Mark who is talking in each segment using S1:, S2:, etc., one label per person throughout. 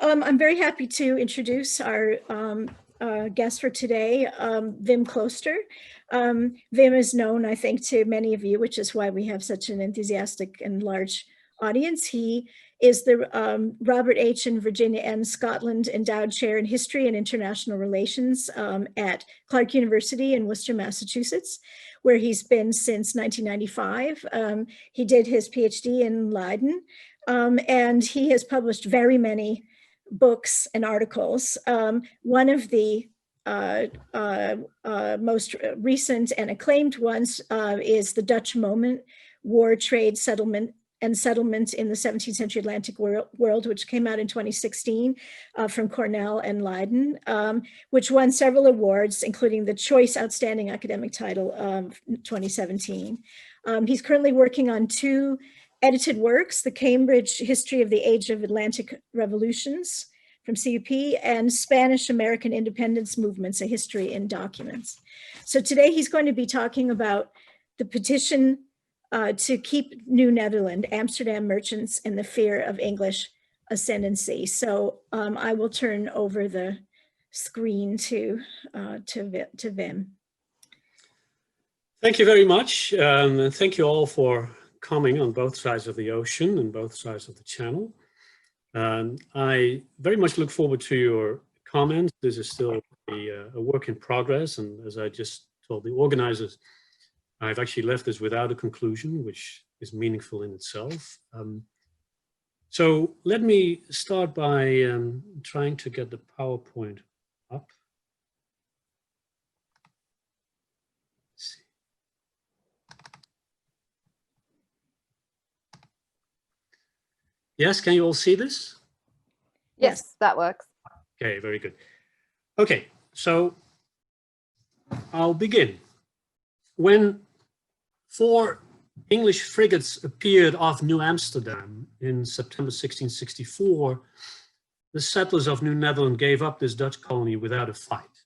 S1: I'm very happy to introduce our guest for today, Wim Klooster. Wim is known, I think, to many of you, which is why we have such an enthusiastic and large audience. He is the Robert H. and Virginia N. Scotland Endowed Chair in History and International Relations at Clark University in Worcester, Massachusetts, where he's been since 1995. He did his PhD in Leiden, and he has published very many books and articles. One of the most recent and acclaimed ones is The Dutch Moment, War, Trade, Settlement in the 17th Century Atlantic World, which came out in 2016 from Cornell and Leiden, which won several awards, including the Choice Outstanding Academic Title of 2017. He's currently working on two edited works, The Cambridge History of the Age of Atlantic Revolutions from CUP, and Spanish-American Independence Movements, A History in Documents. So today he's going to be talking about the petition to keep New Netherland, Amsterdam merchants in the fear of English ascendancy. So I will turn over the screen to Wim.
S2: Thank you very much. Thank you all for coming on both sides of the ocean and both sides of the channel. I very much look forward to your comments. This is still a work in progress, and as I just told the organizers, I've actually left this without a conclusion, which is meaningful in itself. So let me start by trying to get the PowerPoint up. Let's see. Yes, can you all see this?
S3: Yes, that works.
S2: Okay, very good. Okay, so I'll begin. When 4 English frigates appeared off New Amsterdam in September 1664, the settlers of New Netherland gave up this Dutch colony without a fight.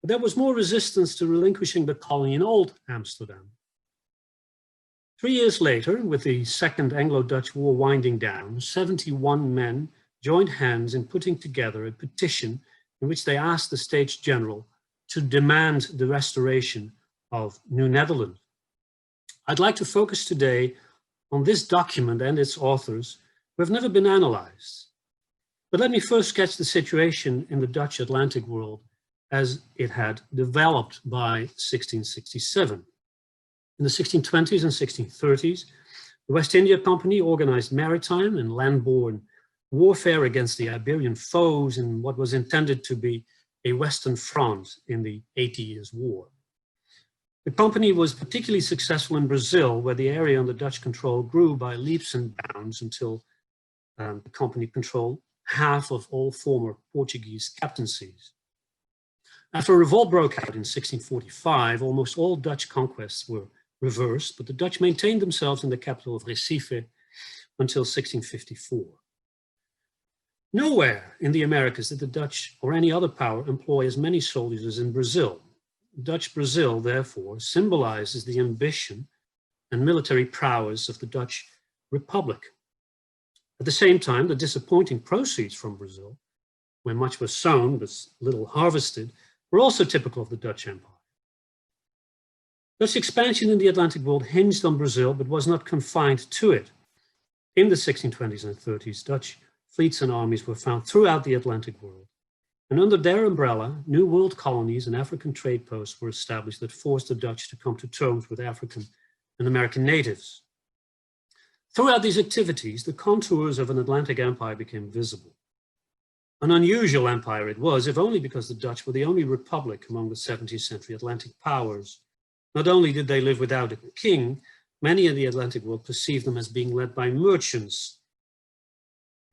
S2: But there was more resistance to relinquishing the colony in Old Amsterdam. 3 years later, with the Second Anglo-Dutch War winding down, 71 men joined hands in putting together a petition in which they asked the States General to demand the restoration of New Netherland. I'd like to focus today on this document and its authors who have never been analyzed. But let me first sketch the situation in the Dutch Atlantic world as it had developed by 1667. In the 1620s and 1630s, the West India Company organized maritime and land-borne warfare against the Iberian foes in what was intended to be a Western front in the 80 Years' War. The company was particularly successful in Brazil, where the area under Dutch control grew by leaps and bounds until the company controlled half of all former Portuguese captaincies. After a revolt broke out in 1645, almost all Dutch conquests were reversed, but the Dutch maintained themselves in the capital of Recife until 1654. Nowhere in the Americas did the Dutch or any other power employ as many soldiers as in Brazil. Dutch Brazil, therefore, symbolizes the ambition and military prowess of the Dutch Republic. At the same time, the disappointing proceeds from Brazil, where much was sown but little harvested, were also typical of the Dutch Empire. Dutch expansion in the Atlantic world hinged on Brazil, but was not confined to it. In the 1620s and 30s, Dutch fleets and armies were found throughout the Atlantic world. And under their umbrella, new world colonies and African trade posts were established that forced the Dutch to come to terms with African and American natives. Throughout these activities, the contours of an Atlantic empire became visible. An unusual empire it was, if only because the Dutch were the only republic among the 17th century Atlantic powers. Not only did they live without a king, many in the Atlantic world perceived them as being led by merchants.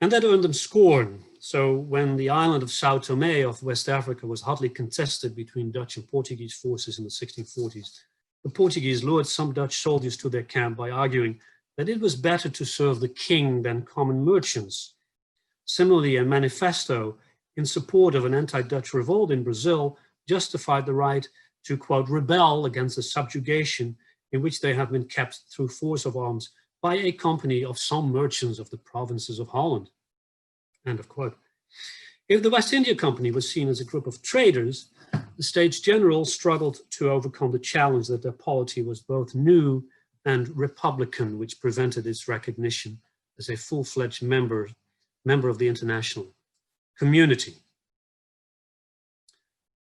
S2: And that earned them scorn. So when the island of Sao Tome of West Africa was hotly contested between Dutch and Portuguese forces in the 1640s, the Portuguese lured some Dutch soldiers to their camp by arguing that it was better to serve the king than common merchants. Similarly, a manifesto in support of an anti-Dutch revolt in Brazil justified the right to, quote, rebel against the subjugation in which they have been kept through force of arms by a company of some merchants of the provinces of Holland, end of quote. If the West India Company was seen as a group of traders, the States General struggled to overcome the challenge that their polity was both new and republican, which prevented its recognition as a full-fledged member of the international community.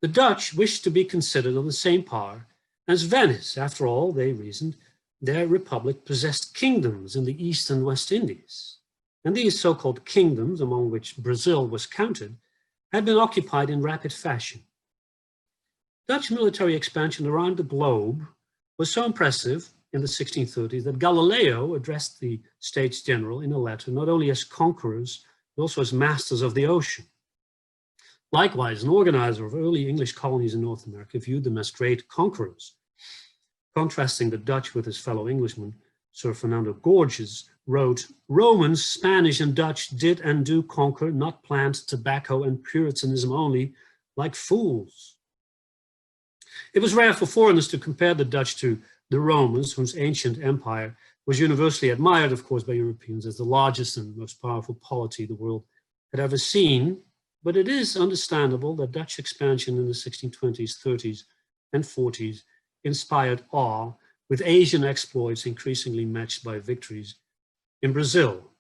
S2: The Dutch wished to be considered on the same par as Venice. After all, they reasoned, their republic possessed kingdoms in the East and West Indies. And these so-called kingdoms, among which Brazil was counted, had been occupied in rapid fashion. Dutch military expansion around the globe was so impressive in the 1630s that Galileo addressed the States General in a letter not only as conquerors, but also as masters of the ocean. Likewise, an organizer of early English colonies in North America viewed them as great conquerors. Contrasting the Dutch with his fellow Englishman, Sir Fernando Gorges wrote, "Romans, Spanish, and Dutch did and do conquer, not plant, tobacco, and Puritanism only, like fools." It was rare for foreigners to compare the Dutch to the Romans, whose ancient empire was universally admired, of course, by Europeans as the largest and most powerful polity the world had ever seen. But it is understandable that Dutch expansion in the 1620s, 30s, and 40s inspired awe, with Asian exploits increasingly matched by victories in Brazil.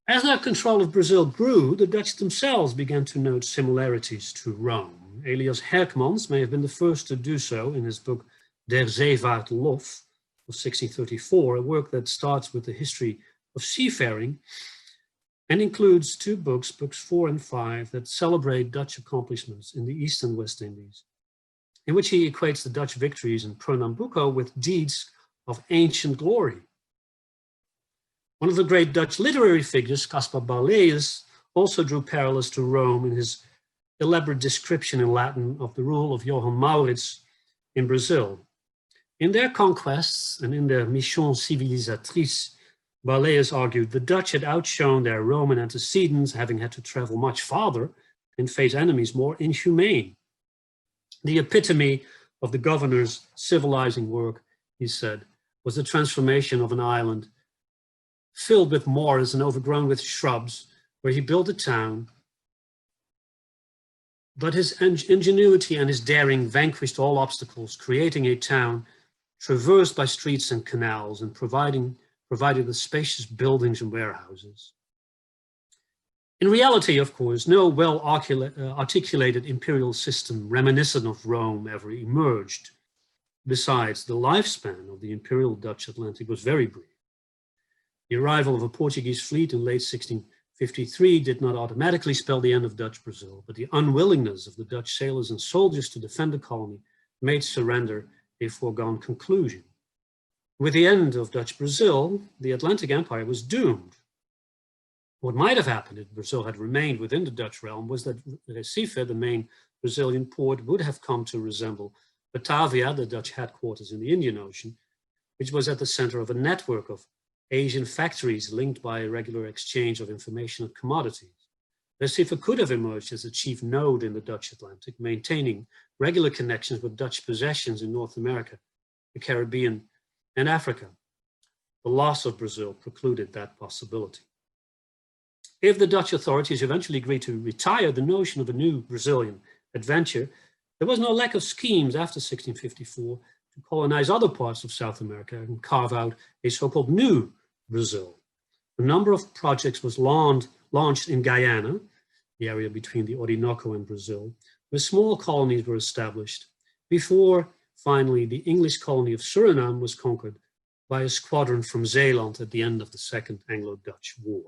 S2: As their control of Brazil grew, the Dutch themselves began to note similarities to Rome. Elias Hermans may have been the first to do so in his book Der Zeevaartlof of 1634, a work that starts with the history of seafaring and includes two books, books 4 and 5, that celebrate Dutch accomplishments in the East and West Indies, in which he equates the Dutch victories in Pernambuco with deeds of ancient glory. One of the great Dutch literary figures, Caspar Barlaeus, also drew parallels to Rome in his elaborate description in Latin of the rule of Johann Maurits in Brazil. In their conquests and in their Mission Civilisatrice, Barlaeus argued the Dutch had outshone their Roman antecedents, having had to travel much farther and face enemies more inhumane. The epitome of the governor's civilizing work, he said, was the transformation of an island filled with moors and overgrown with shrubs, where he built a town. But his ingenuity and his daring vanquished all obstacles, creating a town traversed by streets and canals and provided with spacious buildings and warehouses. In reality, of course, no well-articulated imperial system reminiscent of Rome ever emerged. Besides, the lifespan of the imperial Dutch Atlantic was very brief. The arrival of a Portuguese fleet in late 1653 did not automatically spell the end of Dutch Brazil, but the unwillingness of the Dutch sailors and soldiers to defend the colony made surrender a foregone conclusion. With the end of Dutch Brazil, the Atlantic Empire was doomed. What might have happened if Brazil had remained within the Dutch realm was that Recife, the main Brazilian port, would have come to resemble Batavia, the Dutch headquarters in the Indian Ocean, which was at the center of a network of Asian factories linked by a regular exchange of information and commodities. Recife could have emerged as a chief node in the Dutch Atlantic, maintaining regular connections with Dutch possessions in North America, the Caribbean, and Africa. The loss of Brazil precluded that possibility. If the Dutch authorities eventually agreed to retire the notion of a new Brazilian adventure, there was no lack of schemes after 1654 to colonize other parts of South America and carve out a so-called new Brazil. A number of projects was launched in Guyana, the area between the Orinoco and Brazil, where small colonies were established before finally the English colony of Suriname was conquered by a squadron from Zeeland at the end of the Second Anglo-Dutch War.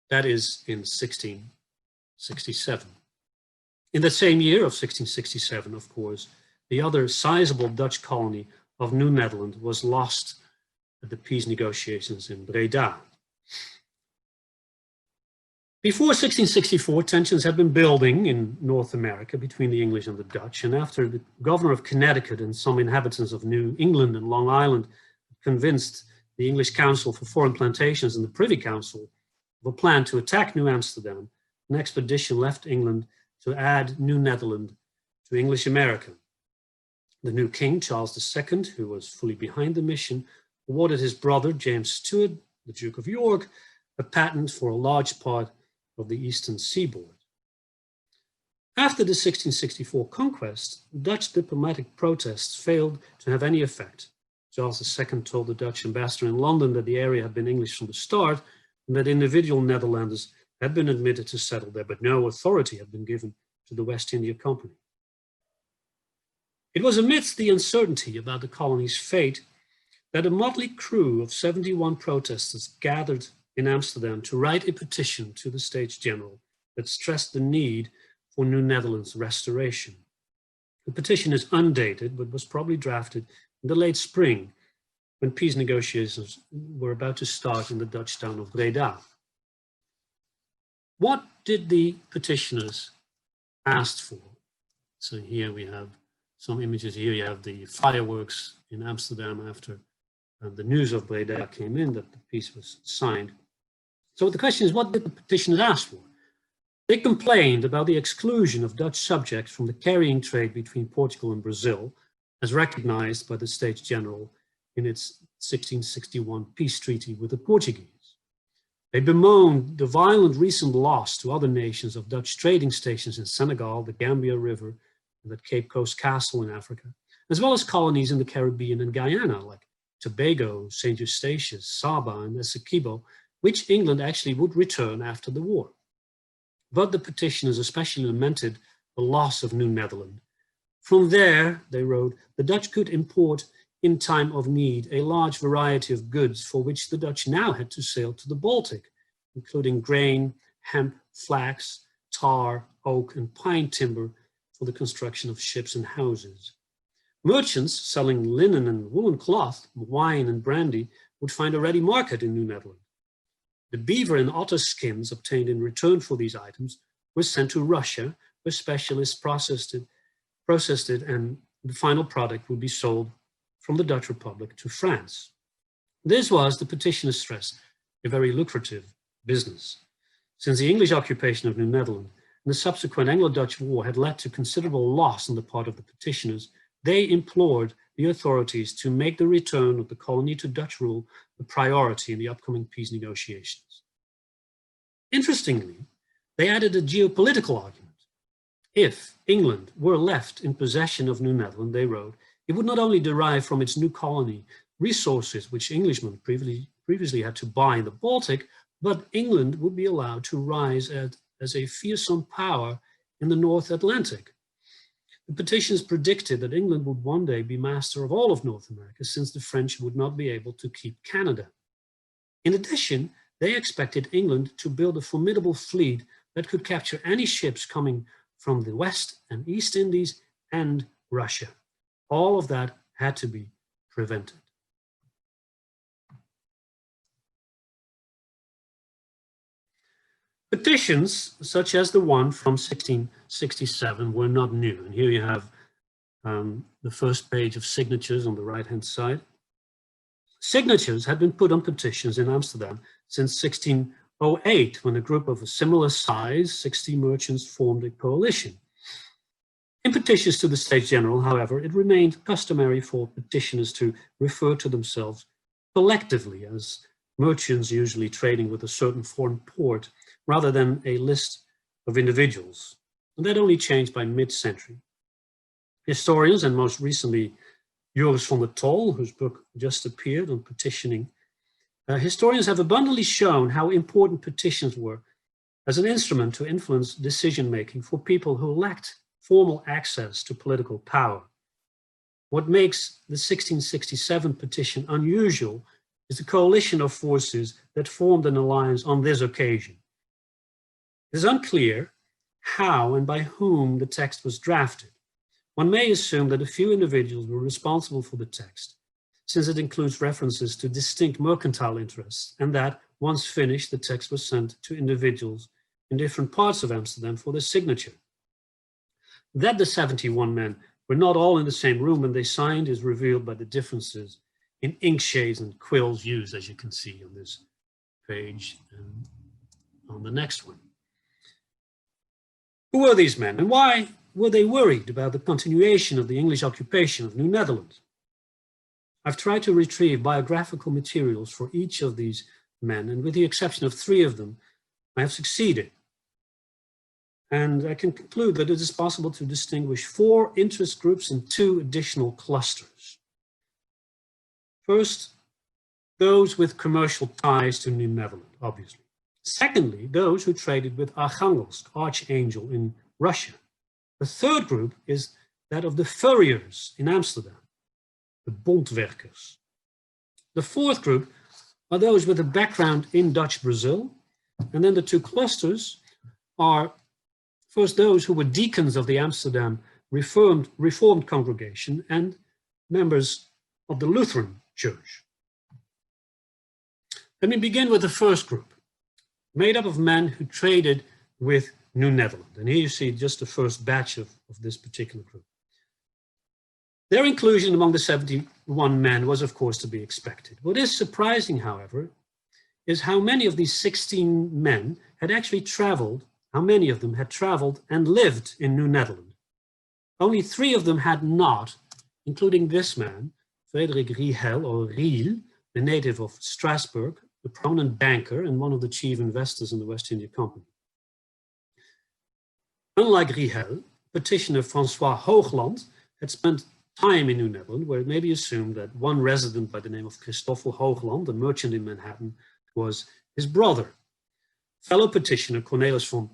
S2: That is in 1667. In the same year of 1667, of course, the other sizable Dutch colony of New Netherland was lost at the peace negotiations in Breda. Before 1664, tensions had been building in North America between the English and the Dutch, and after the governor of Connecticut and some inhabitants of New England and Long Island convinced the English Council for Foreign Plantations and the Privy Council of a plan to attack New Amsterdam, an expedition left England to add New Netherland to English America. The new king, Charles II, who was fully behind the mission, awarded his brother, James Stuart, the Duke of York, a patent for a large part of the eastern seaboard. After the 1664 conquest, Dutch diplomatic protests failed to have any effect. Charles II told the Dutch ambassador in London that the area had been English from the start and that individual Netherlanders had been admitted to settle there, but no authority had been given to the West India Company. It was amidst the uncertainty about the colony's fate that a motley crew of 71 protesters gathered in Amsterdam to write a petition to the States General that stressed the need for New Netherlands restoration. The petition is undated, but was probably drafted in the late spring when peace negotiations were about to start in the Dutch town of Breda. What did the petitioners ask for? So here we have some images. Here you have the fireworks in Amsterdam after the news of Breda came in that the peace was signed. So the question is, what did the petitioners ask for? They complained about the exclusion of Dutch subjects from the carrying trade between Portugal and Brazil, as recognized by the States General in its 1661 peace treaty with the Portuguese. They bemoaned the violent recent loss to other nations of Dutch trading stations in Senegal, the Gambia River, and at Cape Coast Castle in Africa, as well as colonies in the Caribbean and Guyana, like Tobago, St. Eustatius, Saba, and Essequibo, which England actually would return after the war. But the petitioners especially lamented the loss of New Netherland. From there, they wrote, the Dutch could import in time of need a large variety of goods for which the Dutch now had to sail to the Baltic, including grain, hemp, flax, tar, oak, and pine timber for the construction of ships and houses. Merchants selling linen and woolen cloth, wine and brandy would find a ready market in New Netherland. The beaver and otter skins obtained in return for these items were sent to Russia, where specialists processed it, and the final product would be sold from the Dutch Republic to France. This was, the petitioners stressed, a very lucrative business. Since the English occupation of New Netherland and the subsequent Anglo-Dutch War had led to considerable loss on the part of the petitioners, they implored the authorities to make the return of the colony to Dutch rule a priority in the upcoming peace negotiations. Interestingly, they added a geopolitical argument. If England were left in possession of New Netherland, they wrote, it would not only derive from its new colony resources which Englishmen previously had to buy in the Baltic, but England would be allowed to rise as a fearsome power in the North Atlantic. The petitions predicted that England would one day be master of all of North America, since the French would not be able to keep Canada. In addition, they expected England to build a formidable fleet that could capture any ships coming from the West and East Indies and Russia. All of that had to be prevented. Petitions, such as the one from 1667, were not new. And here you have the first page of signatures on the right-hand side. Signatures had been put on petitions in Amsterdam since 1608, when a group of a similar size, 60 merchants, formed a coalition. In petitions to the States General, however, it remained customary for petitioners to refer to themselves collectively as merchants usually trading with a certain foreign port, rather than a list of individuals. And that only changed by mid-century. Historians, and most recently Joris van der Tol, whose book just appeared on petitioning, historians have abundantly shown how important petitions were as an instrument to influence decision-making for people who lacked formal access to political power. What makes the 1667 petition unusual is the coalition of forces that formed an alliance on this occasion. It is unclear how and by whom the text was drafted. One may assume that a few individuals were responsible for the text, since it includes references to distinct mercantile interests, and that, once finished, the text was sent to individuals in different parts of Amsterdam for their signature. That the 71 men were not all in the same room when they signed is revealed by the differences in ink shades and quills used, as you can see on this page and on the next one. Who were these men, and why were they worried about the continuation of the English occupation of New Netherland? I've tried to retrieve biographical materials for each of these men, and with the exception of 3 of them, I have succeeded. And I can conclude that it is possible to distinguish 4 interest groups and 2 additional clusters. First, those with commercial ties to New Netherland, obviously. Secondly, those who traded with Archangelsk, Archangel in Russia. The third group is that of the furriers in Amsterdam, the bondwerkers. The fourth group are those with a background in Dutch Brazil. And then the 2 clusters are first those who were deacons of the Amsterdam Reformed congregation and members of the Lutheran Church. Let me begin with the first group, made up of men who traded with New Netherland. And here you see just the first batch of this particular group. Their inclusion among the 71 men was, of course, to be expected. What is surprising, however, is how many of these 16 men had actually traveled, how many of them had traveled and lived in New Netherland. Only 3 of them had not, including this man, Frederik Riehel, or Riel, a native of Strasbourg, a prominent banker and one of the chief investors in the West India Company. Unlike Riehel, petitioner François Hoogland had spent time in New Netherland, where it may be assumed that one resident by the name of Christoffel Hoogland, a merchant in Manhattan, was his brother. Fellow petitioner Cornelis van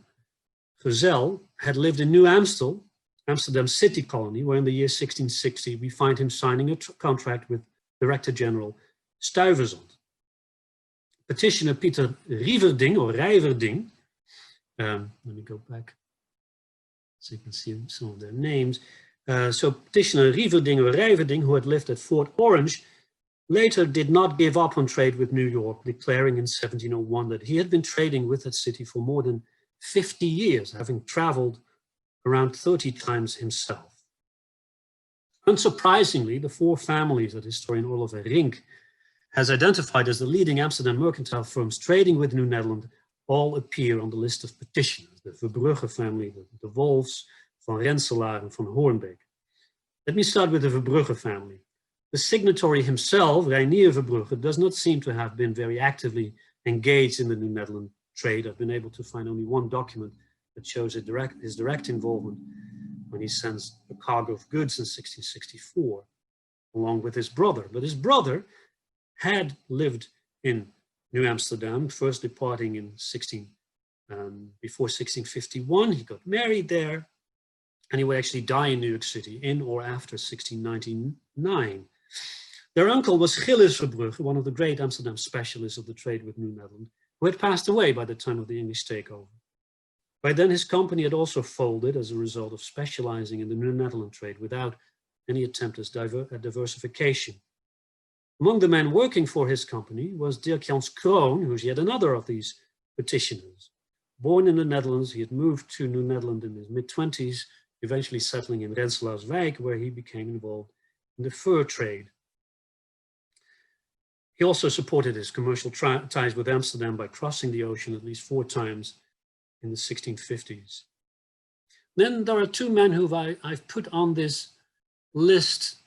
S2: Gezel had lived in New Amsterdam city colony, where in the year 1660 we find him signing a contract with Director General Stuyvesant. Petitioner Pieter Riverding, or Rijverding, let me go back so you can see some of their names. So petitioner Riverding or Rijverding, who had lived at Fort Orange, later did not give up on trade with New York, declaring in 1701 that he had been trading with that city for more than 50 years, having traveled around 30 times himself. Unsurprisingly, the 4 families that historian Oliver Rink has identified as the leading Amsterdam mercantile firms trading with New Netherland all appear on the list of petitioners: the Verbrugge family, the Dewolfs, Van Rensselaer and Van Hoornbeek. Let me start with the Verbrugge family. The signatory himself, Reinier Verbrugge, does not seem to have been very actively engaged in the New Netherland trade. I've been able to find only one document that shows his direct involvement when he sends a cargo of goods in 1664, along with his brother. But his brother had lived in New Amsterdam, first departing in before 1651. He got married there, and he would actually die in New York City in or after 1699. Their uncle was Gilles Verbrugge, one of the great Amsterdam specialists of the trade with New Netherland, who had passed away by the time of the English takeover. By then, his company had also folded as a result of specializing in the New Netherland trade without any attempt at diversification. Among the men working for his company was Dirk Jans Kroon, who's yet another of these petitioners. Born in the Netherlands, he had moved to New Netherland in his mid-20s, eventually settling in Rensselaerswijk, where he became involved in the fur trade. He also supported his commercial ties with Amsterdam by crossing the ocean at least 4 times in the 1650s. Then there are 2 men who I've put on this list,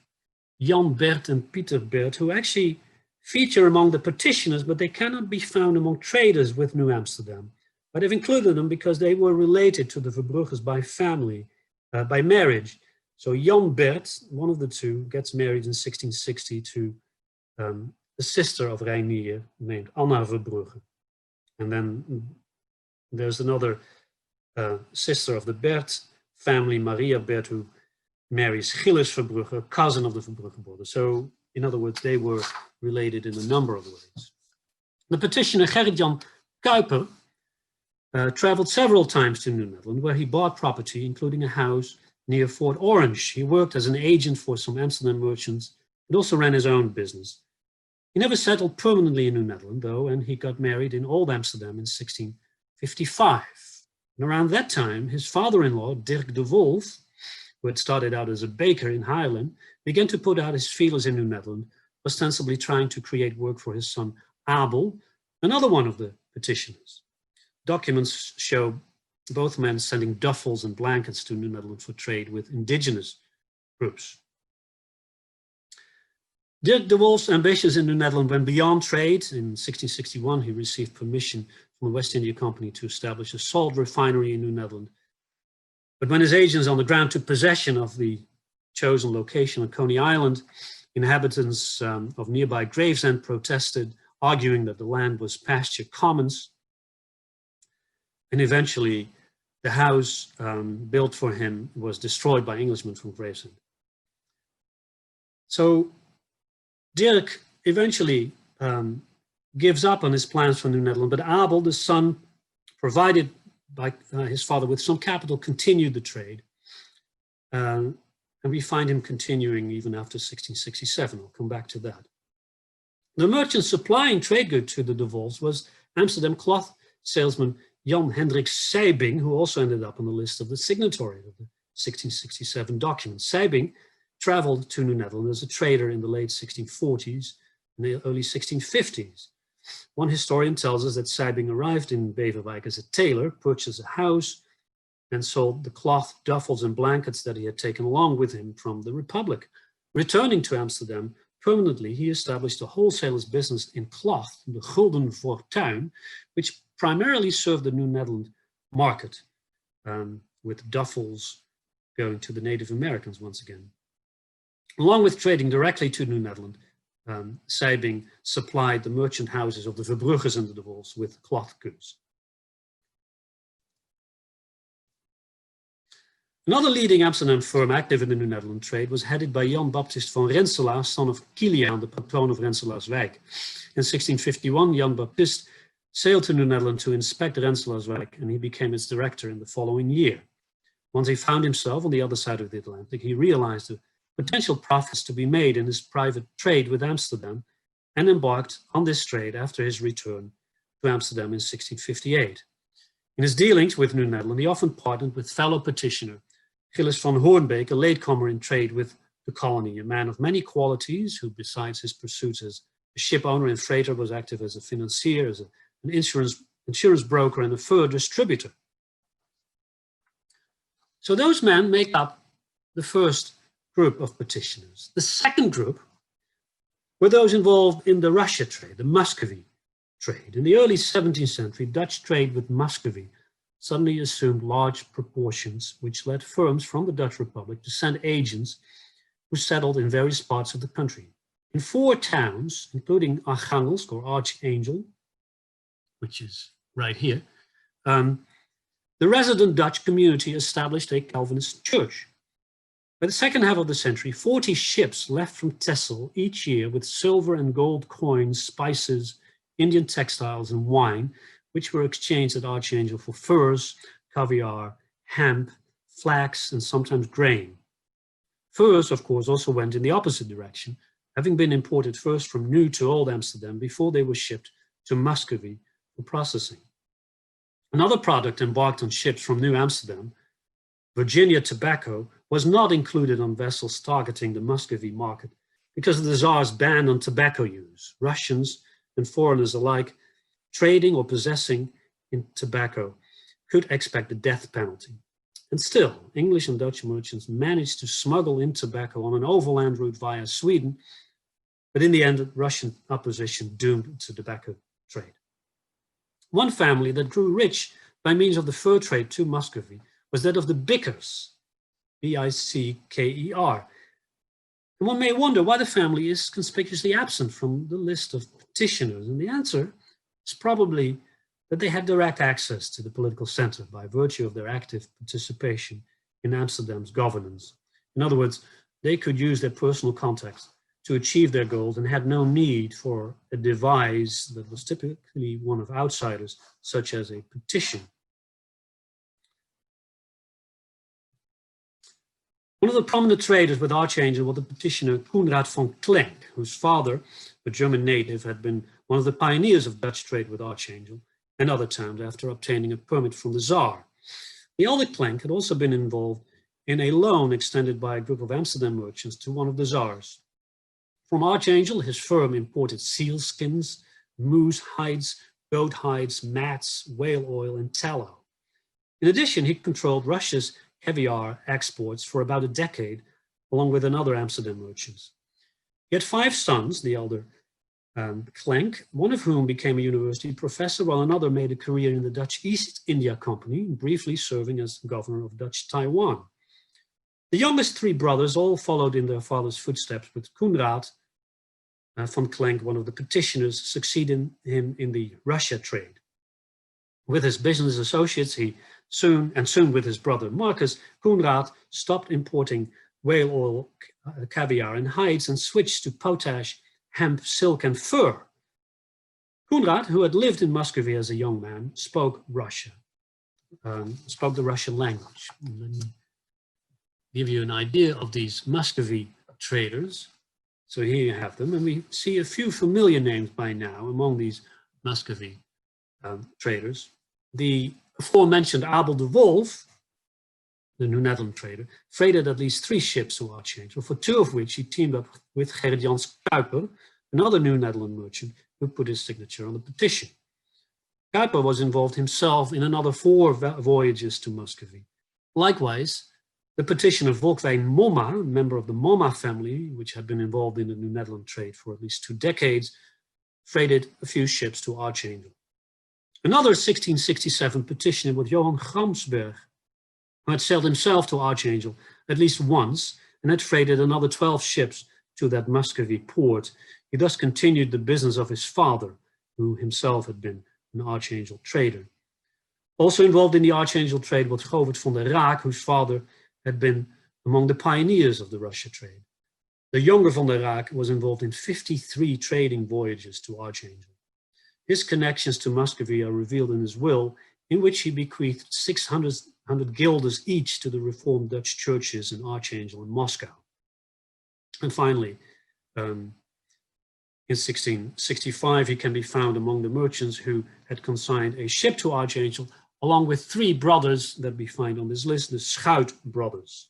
S2: Jan Bert and Pieter Bert, who actually feature among the petitioners, but they cannot be found among traders with New Amsterdam. But I've included them because they were related to the Verbrugges by family, by marriage. So Jan Bert, one of the 2, gets married in 1660 to the sister of Reinier named Anna Verbrugge. And then there's another sister of the Bert family, Maria Bert, who marries Gilles Verbrugge, a cousin of the Verbrugge brothers. So in other words, they were related in a number of ways. The petitioner Gerrit-Jan Kuiper traveled several times to New Netherland, where he bought property, including a house near Fort Orange. He worked as an agent for some Amsterdam merchants and also ran his own business. He never settled permanently in New Netherland, though, and he got married in Old Amsterdam in 1655. And around that time, his father-in-law, Dirk Dewolf, who had started out as a baker in Haarlem, began to put out his feelers in New Netherland, ostensibly trying to create work for his son Abel, another one of the petitioners. Documents show both men sending duffels and blankets to New Netherland for trade with indigenous groups. Dirk Dewolf's ambitions in New Netherland went beyond trade. In 1661, he received permission from the West India Company to establish a salt refinery in New Netherland. But when his agents on the ground took possession of the chosen location on Coney Island, inhabitants of nearby Gravesend protested, arguing that the land was pasture commons. And eventually, the house built for him was destroyed by Englishmen from Gravesend. So Dirk eventually gives up on his plans for New Netherland, but Abel, the son, provided by his father with some capital, continued the trade. And we find him continuing even after 1667. I'll come back to that. The merchant supplying trade goods to the De Wolfs was Amsterdam cloth salesman Jan Hendrik Sijbing, who also ended up on the list of the signatories of the 1667 document. Sijbing traveled to New Netherland as a trader in the late 1640s and the early 1650s. One historian tells us that Sijbing arrived in Beverwijk as a tailor, purchased a house, and sold the cloth, duffels, and blankets that he had taken along with him from the Republic. Returning to Amsterdam permanently, he established a wholesaler's business in cloth, the Gulden Fortuin, which primarily served the New Netherland market, with duffels going to the Native Americans once again. Along with trading directly to New Netherland, Sijbing supplied the merchant houses of the Verbrugges and the De Wolfs with cloth goods. Another leading Amsterdam firm active in the New Netherland trade was headed by Jan Baptist van Renselaar, son of Kiliaan, the patron of Renselaarswijk. In 1651, Jan Baptist sailed to New Netherland to inspect Renselaarswijk, and he became its director in the following year. Once he found himself on the other side of the Atlantic, he realized the potential profits to be made in his private trade with Amsterdam and embarked on this trade after his return to Amsterdam in 1658. In his dealings with New Netherland, he often partnered with fellow petitioner Gillis van Hoornbeek, a latecomer in trade with the colony, a man of many qualities who, besides his pursuits as a ship owner and freighter, was active as a financier, as an insurance broker, and a fur distributor. So those men make up the first group of petitioners. The second group were those involved in the Russia trade, the Muscovy trade. In the early 17th century, Dutch trade with Muscovy suddenly assumed large proportions, which led firms from the Dutch Republic to send agents who settled in various parts of the country. In 4 towns, including Archangelsk or Archangel, which is right here, the resident Dutch community established a Calvinist church. By the second half of the century, 40 ships left from Texel each year with silver and gold coins, spices, Indian textiles, and wine, which were exchanged at Archangel for furs, caviar, hemp, flax, and sometimes grain. Furs, of course, also went in the opposite direction, having been imported first from New to Old Amsterdam before they were shipped to Muscovy for processing. Another product embarked on ships from New Amsterdam, Virginia tobacco, was not included on vessels targeting the Muscovy market because of the Tsar's ban on tobacco use. Russians and foreigners alike trading or possessing in tobacco could expect the death penalty. And still, English and Dutch merchants managed to smuggle in tobacco on an overland route via Sweden, but in the end, Russian opposition doomed the tobacco trade. One family that grew rich by means of the fur trade to Muscovy was that of the Bickers, B-I-C-K-E-R. And one may wonder why the family is conspicuously absent from the list of petitioners, and the answer is probably that they had direct access to the political center by virtue of their active participation in Amsterdam's governance. In other words, they could use their personal contacts to achieve their goals and had no need for a device that was typically one of outsiders, such as a petition. One of the prominent traders with Archangel was the petitioner Coenraad van Klenk, whose father, a German native, had been one of the pioneers of Dutch trade with Archangel and other towns after obtaining a permit from the Tsar. The elder Klenk had also been involved in a loan extended by a group of Amsterdam merchants to one of the Tsars. From Archangel, his firm imported seal skins, moose hides, goat hides, mats, whale oil, and tallow. In addition, he controlled Russia's caviar exports for about a decade, along with another Amsterdam merchants. He had 5 sons, the elder Klenk, one of whom became a university professor, while another made a career in the Dutch East India Company, briefly serving as governor of Dutch Taiwan. The youngest 3 brothers all followed in their father's footsteps, with Koenraad van Klenk, one of the petitioners, succeeding him in the Russia trade. With his business associates, he soon with his brother Marcus, Koenraad stopped importing whale oil, caviar, and hides and switched to potash, hemp, silk, and fur. Koenraad, who had lived in Muscovy as a young man, spoke the Russian language. Let me give you an idea of these Muscovy traders. So here you have them, and we see a few familiar names by now among these Muscovy traders. The aforementioned Abel Dewolf, the New Netherland trader, freighted at least 3 ships to Archangel, for 2 of which he teamed up with Gerrit-Jan Kuiper, another New Netherland merchant, who put his signature on the petition. Kuiper was involved himself in another 4 voyages to Muscovy. Likewise, the petitioner Volkwijn Momma, a member of the Momma family, which had been involved in the New Netherland trade for at least 2 decades, freighted a few ships to Archangel. Another 1667 petitioner was Johan Gramsberg, who had sailed himself to Archangel at least once and had freighted another 12 ships to that Muscovy port. He thus continued the business of his father, who himself had been an Archangel trader. Also involved in the Archangel trade was Govert van der Raak, whose father had been among the pioneers of the Russia trade. The younger van der Raak was involved in 53 trading voyages to Archangel. His connections to Muscovy are revealed in his will, in which he bequeathed 600 guilders each to the Reformed Dutch churches in Archangel and Moscow. And finally, in 1665, he can be found among the merchants who had consigned a ship to Archangel, along with 3 brothers that we find on this list, the Schout brothers.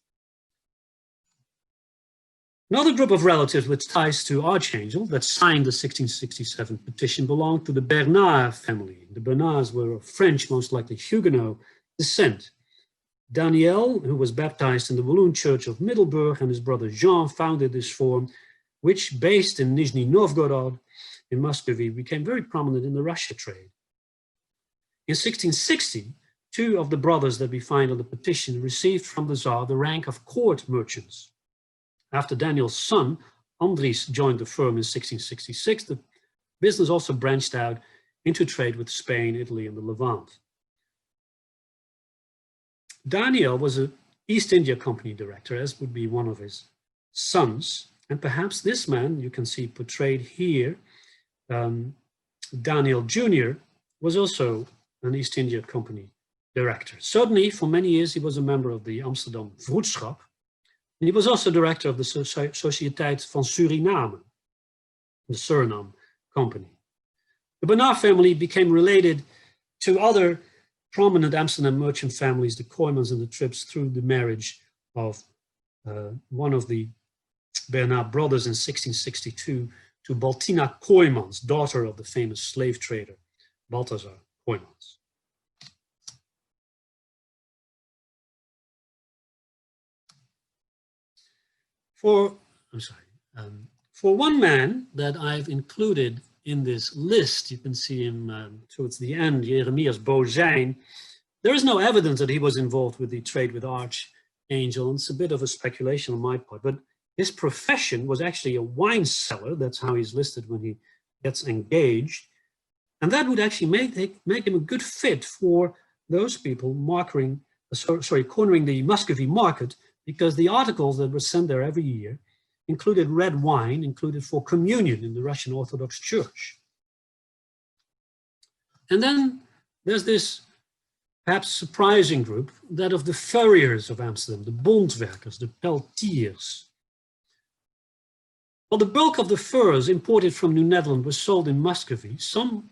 S2: Another group of relatives with ties to Archangel that signed the 1667 petition belonged to the Bernard family. The Bernards were of French, most likely Huguenot, descent. Daniel, who was baptized in the Walloon Church of Middelburg, and his brother Jean founded this form, which, based in Nizhny Novgorod in Muscovy, became very prominent in the Russia trade. In 1660, 2 of the brothers that we find on the petition received from the Tsar the rank of court merchants. After Daniel's son, Andries, joined the firm in 1666, the business also branched out into trade with Spain, Italy, and the Levant. Daniel was an East India Company director, as would be one of his sons. And perhaps this man, you can see portrayed here, Daniel Jr., was also an East India Company director. Certainly, for many years, he was a member of the Amsterdam Vroedschap. And he was also director of the Sociëteit van Suriname, the Suriname Company. The Bernard family became related to other prominent Amsterdam merchant families, the Kooijmans and the Trips, through the marriage of one of the Bernard brothers in 1662 to Baltina Kooijmans, daughter of the famous slave trader Balthazar Kooijmans. For one man that I've included in this list, you can see him towards the end, Jeremias Bozijn. There is no evidence that he was involved with the trade with Archangel, and it's a bit of a speculation on my part, but his profession was actually a wine cellar. That's how he's listed when he gets engaged. And that would actually make him a good fit for those people cornering the Muscovy market, because the articles that were sent there every year included red wine, included for communion in the Russian Orthodox Church. And then there's this perhaps surprising group, that of the furriers of Amsterdam, the bondwerkers, the peltiers. Well, the bulk of the furs imported from New Netherland was sold in Muscovy. Some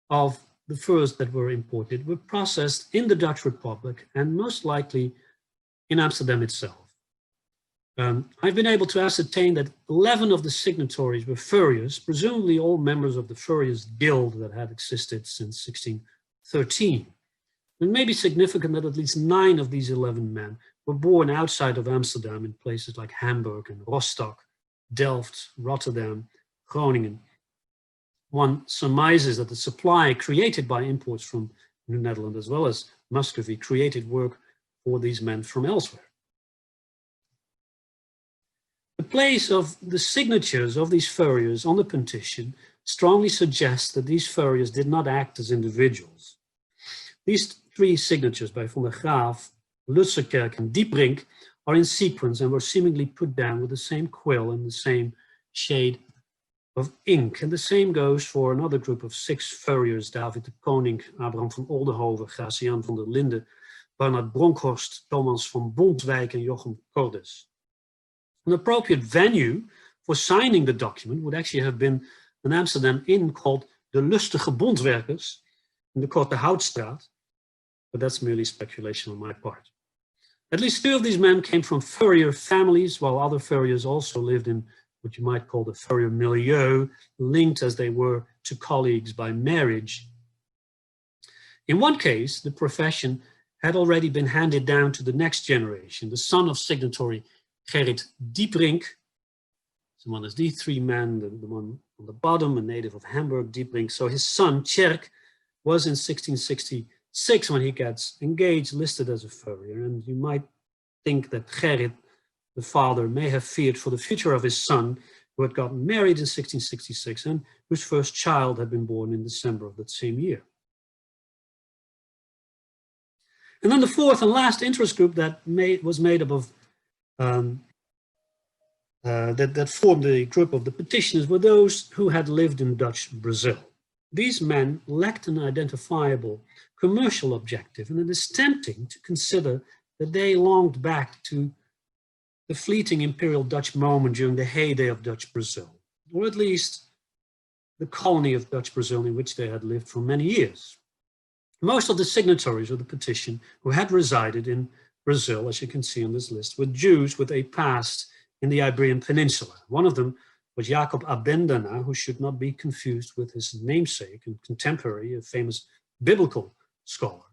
S2: of the furs that were imported were processed in the Dutch Republic and most likely in Amsterdam itself. I've been able to ascertain that 11 of the signatories were furriers, presumably all members of the Furriers Guild that had existed since 1613. It may be significant that at least 9 of these 11 men were born outside of Amsterdam in places like Hamburg and Rostock, Delft, Rotterdam, Groningen. One surmises that the supply created by imports from the Netherlands as well as Muscovy created work for these men from elsewhere. The place of the signatures of these furriers on the petition strongly suggests that these furriers did not act as individuals. These three signatures by Van der Graaf, Lutzekerk and Dieprink are in sequence and were seemingly put down with the same quill and the same shade of ink. And the same goes for another group of 6 furriers: David de Koning, Abraham van Oldenhoven, Graciaan van der Linde, Bernard Bronkhorst, Thomas van Bontwijk and Jochem Cordes. An appropriate venue for signing the document would actually have been an Amsterdam inn called De Lustige Bondwerkers in the Korte Houtstraat, but that's merely speculation on my part. At least 2 of these men came from furrier families, while other furriers also lived in what you might call the furrier milieu, linked as they were to colleagues by marriage. In one case, the profession had already been handed down to the next generation. The son of signatory Gerrit Dieprink, so one is these 3 men, the one on the bottom, a native of Hamburg, Dieprink. So his son, Tjerk, was in 1666, when he gets engaged, listed as a furrier. And you might think that Gerrit, the father, may have feared for the future of his son, who had gotten married in 1666 and whose first child had been born in December of that same year. And then the 4th and last interest group that was made up of that formed the group of the petitioners were those who had lived in Dutch Brazil. These men lacked an identifiable commercial objective, and it is tempting to consider that they longed back to the fleeting imperial Dutch moment during the heyday of Dutch Brazil, or at least the colony of Dutch Brazil in which they had lived for many years. Most of the signatories of the petition who had resided in Brazil, as you can see on this list, were Jews with a past in the Iberian Peninsula. One of them was Jacob Abendana, who should not be confused with his namesake and contemporary, a famous biblical scholar.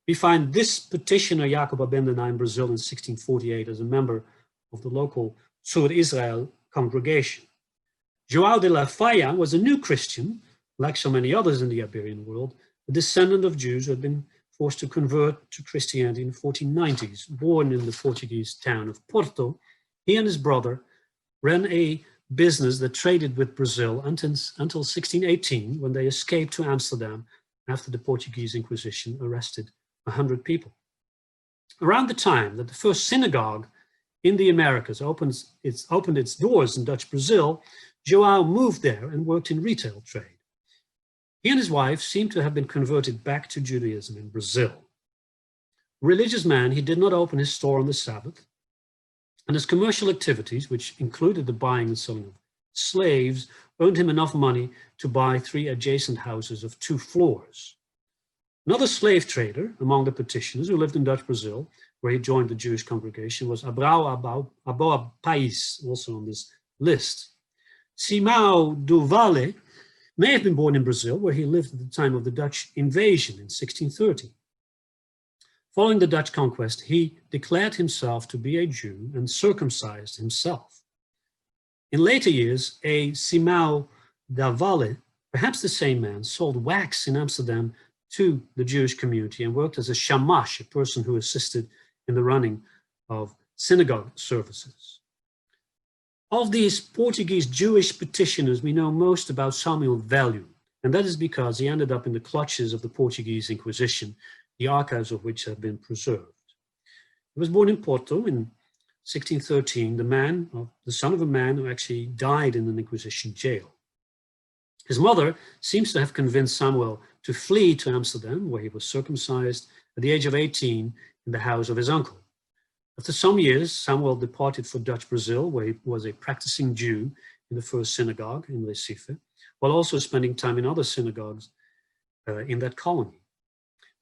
S2: We find this petitioner, Jacob Abendana, in Brazil in 1648 as a member of the local Sur Israel congregation. João de la Faya was a new Christian, like so many others in the Iberian world, a descendant of Jews who had been forced to convert to Christianity in the 1490s. Born in the Portuguese town of Porto, he and his brother ran a business that traded with Brazil until 1618, when they escaped to Amsterdam after the Portuguese Inquisition arrested 100 people. Around the time that the first synagogue in the Americas opened its doors in Dutch Brazil, João moved there and worked in retail trade. He and his wife seem to have been converted back to Judaism in Brazil. Religious man, he did not open his store on the Sabbath, and his commercial activities, which included the buying and selling of slaves, earned him enough money to buy 3 adjacent houses of 2 floors. Another slave trader among the petitioners who lived in Dutch Brazil, where he joined the Jewish congregation, was Abrão Aboa País, also on this list. Simão do Vale may have been born in Brazil, where he lived at the time of the Dutch invasion in 1630. Following the Dutch conquest, he declared himself to be a Jew and circumcised himself. In later years, a Simão da Vale, perhaps the same man, sold wax in Amsterdam to the Jewish community and worked as a shamash, a person who assisted in the running of synagogue services. Of these Portuguese Jewish petitioners, we know most about Samuel Velho, and that is because he ended up in the clutches of the Portuguese Inquisition, the archives of which have been preserved. He was born in Porto in 1613, the son of a man who actually died in an Inquisition jail. His mother seems to have convinced Samuel to flee to Amsterdam, where he was circumcised at the age of 18 in the house of his uncle. After some years, Samuel departed for Dutch Brazil, where he was a practicing Jew in the first synagogue in Recife, while also spending time in other synagogues in that colony.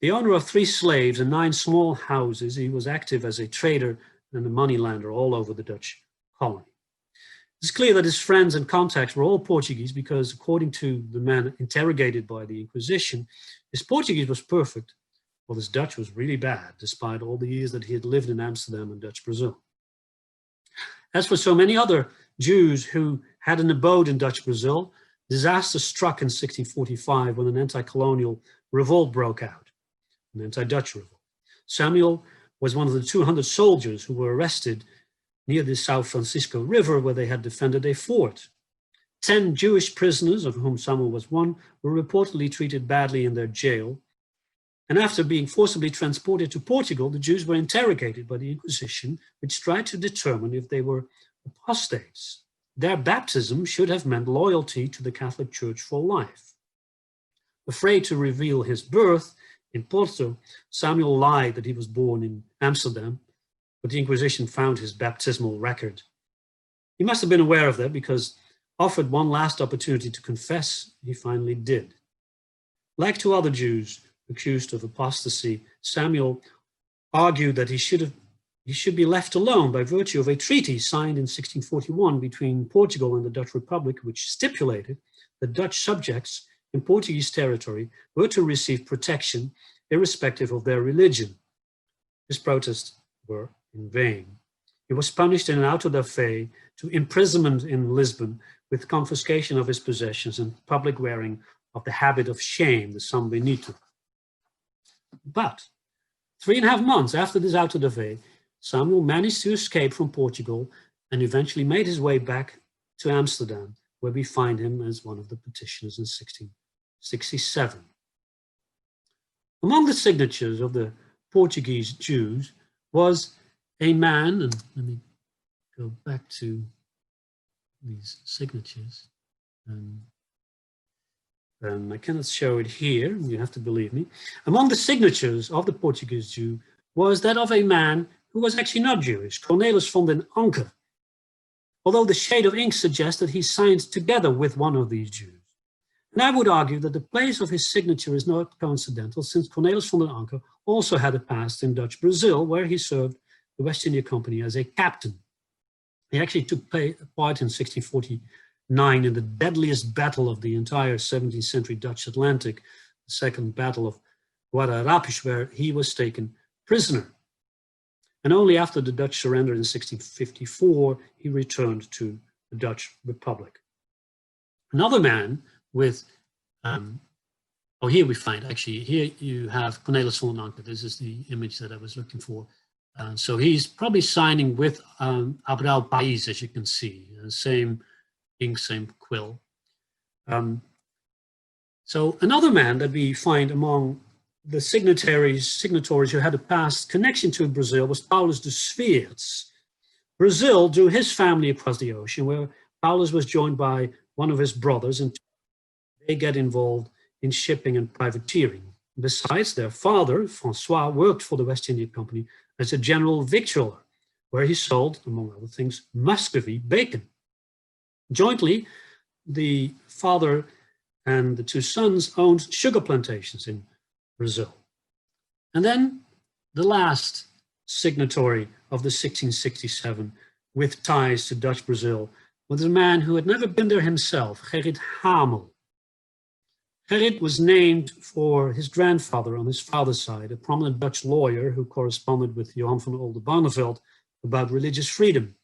S2: The owner of 3 slaves and 9 small houses, he was active as a trader and a moneylender all over the Dutch colony. It's clear that his friends and contacts were all Portuguese because, according to the man interrogated by the Inquisition, his Portuguese was perfect, while his Dutch was really bad, despite all the years that he had lived in Amsterdam and Dutch Brazil. As for so many other Jews who had an abode in Dutch Brazil, disaster struck in 1645 when an anti-colonial revolt broke out, an anti-Dutch revolt. Samuel was one of the 200 soldiers who were arrested near the São Francisco River, where they had defended a fort. 10 Jewish prisoners, of whom Samuel was one, were reportedly treated badly in their jail. And after being forcibly transported to Portugal, the Jews were interrogated by the Inquisition, which tried to determine if they were apostates. Their baptism should have meant loyalty to the Catholic Church for life. Afraid to reveal his birth in Porto, Samuel lied that he was born in Amsterdam, but the Inquisition found his baptismal record. He must have been aware of that because, offered one last opportunity to confess, he finally did. Like 2 other Jews accused of apostasy, Samuel argued that he should be left alone by virtue of a treaty signed in 1641 between Portugal and the Dutch Republic, which stipulated that Dutch subjects in Portuguese territory were to receive protection irrespective of their religion. His protests were in vain. He was punished in an auto da fe to imprisonment in Lisbon with confiscation of his possessions and public wearing of the habit of shame, the San Benito. But 3.5 months after this auto da fe, Samuel managed to escape from Portugal and eventually made his way back to Amsterdam, where we find him as one of the petitioners in 1667. Among the signatures of the Portuguese Jews was a man, and let me go back to these signatures. I cannot show it here, you have to believe me. Among the signatures of the Portuguese Jew was that of a man who was actually not Jewish, Cornelis van den Anker, although the shade of ink suggests that he signed together with one of these Jews. And I would argue that the place of his signature is not coincidental, since Cornelis van den Anker also had a past in Dutch Brazil, where he served the West India Company as a captain. He actually took part in 1649 in the deadliest battle of the entire 17th century Dutch Atlantic, the Second Battle of Guararapes, where he was taken prisoner. And only after the Dutch surrendered in 1654, he returned to the Dutch Republic. Another man with, here we find, actually, here you have Cornelis van den Anker. This is the image that I was looking for. So he's probably signing with Abral Pais, as you can see, same ink, same quill. So another man that we find among the signatories who had a past connection to Brazil was Paulus de Sveerts. Brazil drew his family across the ocean, where Paulus was joined by one of his brothers, and they get involved in shipping and privateering. Besides, their father, Francois, worked for the West India Company as a general victualler, where he sold, among other things, Muscovy bacon. Jointly, the father and the 2 sons owned sugar plantations in Brazil. And then the last signatory of the 1667 with ties to Dutch Brazil was a man who had never been there himself, Gerrit Hamel. Gerrit was named for his grandfather on his father's side, a prominent Dutch lawyer who corresponded with Johan van Oldenbarneveld about religious freedom.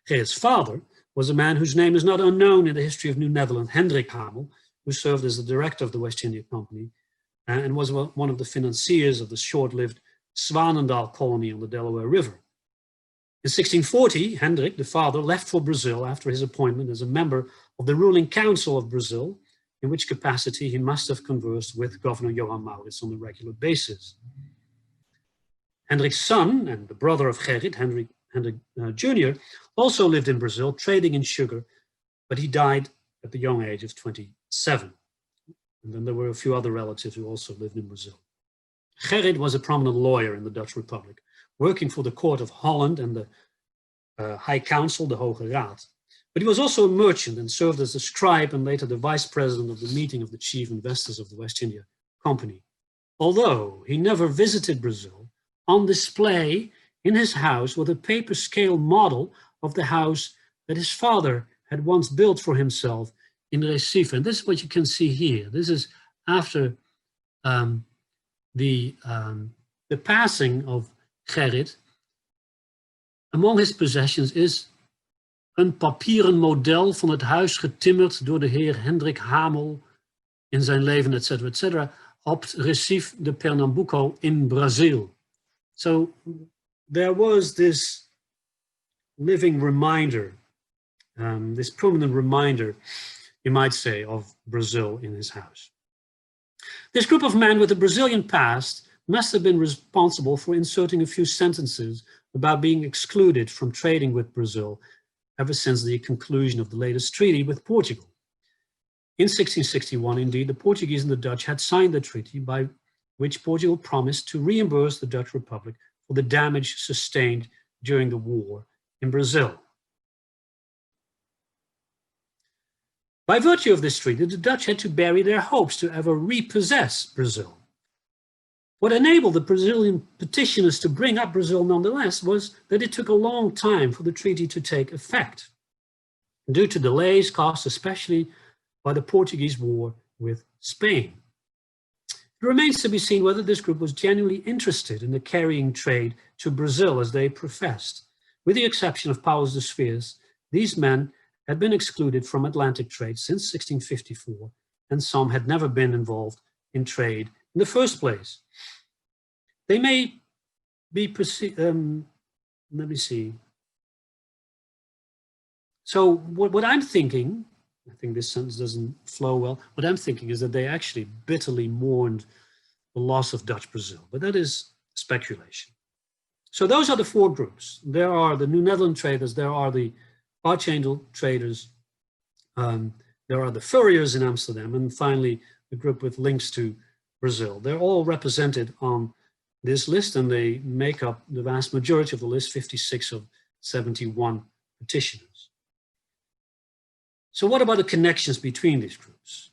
S2: Gerrit's father was a man whose name is not unknown in the history of New Netherland, Hendrik Hamel, who served as the director of the West India Company and was one of the financiers of the short-lived Swanendal colony on the Delaware River. In 1640, Hendrik, the father, left for Brazil after his appointment as a member of the ruling council of Brazil, in which capacity he must have conversed with Governor Johan Maurits on a regular basis. Hendrik's son and the brother of Gerrit, Hendrik Jr., also lived in Brazil, trading in sugar, but he died at the young age of 27. And then there were a few other relatives who also lived in Brazil. Gerrit was a prominent lawyer in the Dutch Republic, working for the court of Holland and the High Council, the Hoge Raad. But he was also a merchant and served as the scribe and later the vice president of the meeting of the chief investors of the West India Company. Although he never visited Brazil, on display in his house was a paper scale model of the house that his father had once built for himself in Recife. And this is what you can see here. This is after the passing of Gerrit. Among his possessions is een papieren model van het huis getimmerd door de heer Hendrik Hamel in zijn leven, etc., etc., op het Recife de Pernambuco in Brazil. So there was this living reminder, this permanent reminder, you might say, of Brazil in his house. This group of men with a Brazilian past must have been responsible for inserting a few sentences about being excluded from trading with Brazil ever since the conclusion of the latest treaty with Portugal. In 1661, indeed, the Portuguese and the Dutch had signed the treaty by which Portugal promised to reimburse the Dutch Republic for the damage sustained during the war in Brazil. By virtue of this treaty, the Dutch had to bury their hopes to ever repossess Brazil. What enabled the Brazilian petitioners to bring up Brazil nonetheless was that it took a long time for the treaty to take effect, due to delays caused especially by the Portuguese war with Spain. It remains to be seen whether this group was genuinely interested in the carrying trade to Brazil as they professed. With the exception of Pauwels de Sveers, these men had been excluded from Atlantic trade since 1654, and some had never been involved in trade in the first place. They may be perceived, let me see. So what I'm thinking, I think this sentence doesn't flow well, what I'm thinking is that they actually bitterly mourned the loss of Dutch Brazil, but that is speculation. So those are the four groups. There are the New Netherland traders, there are the Archangel traders, there are the furriers in Amsterdam, and finally the group with links to Brazil. They're all represented on this list, and they make up the vast majority of the list, 56 of 71 petitioners. So what about the connections between these groups?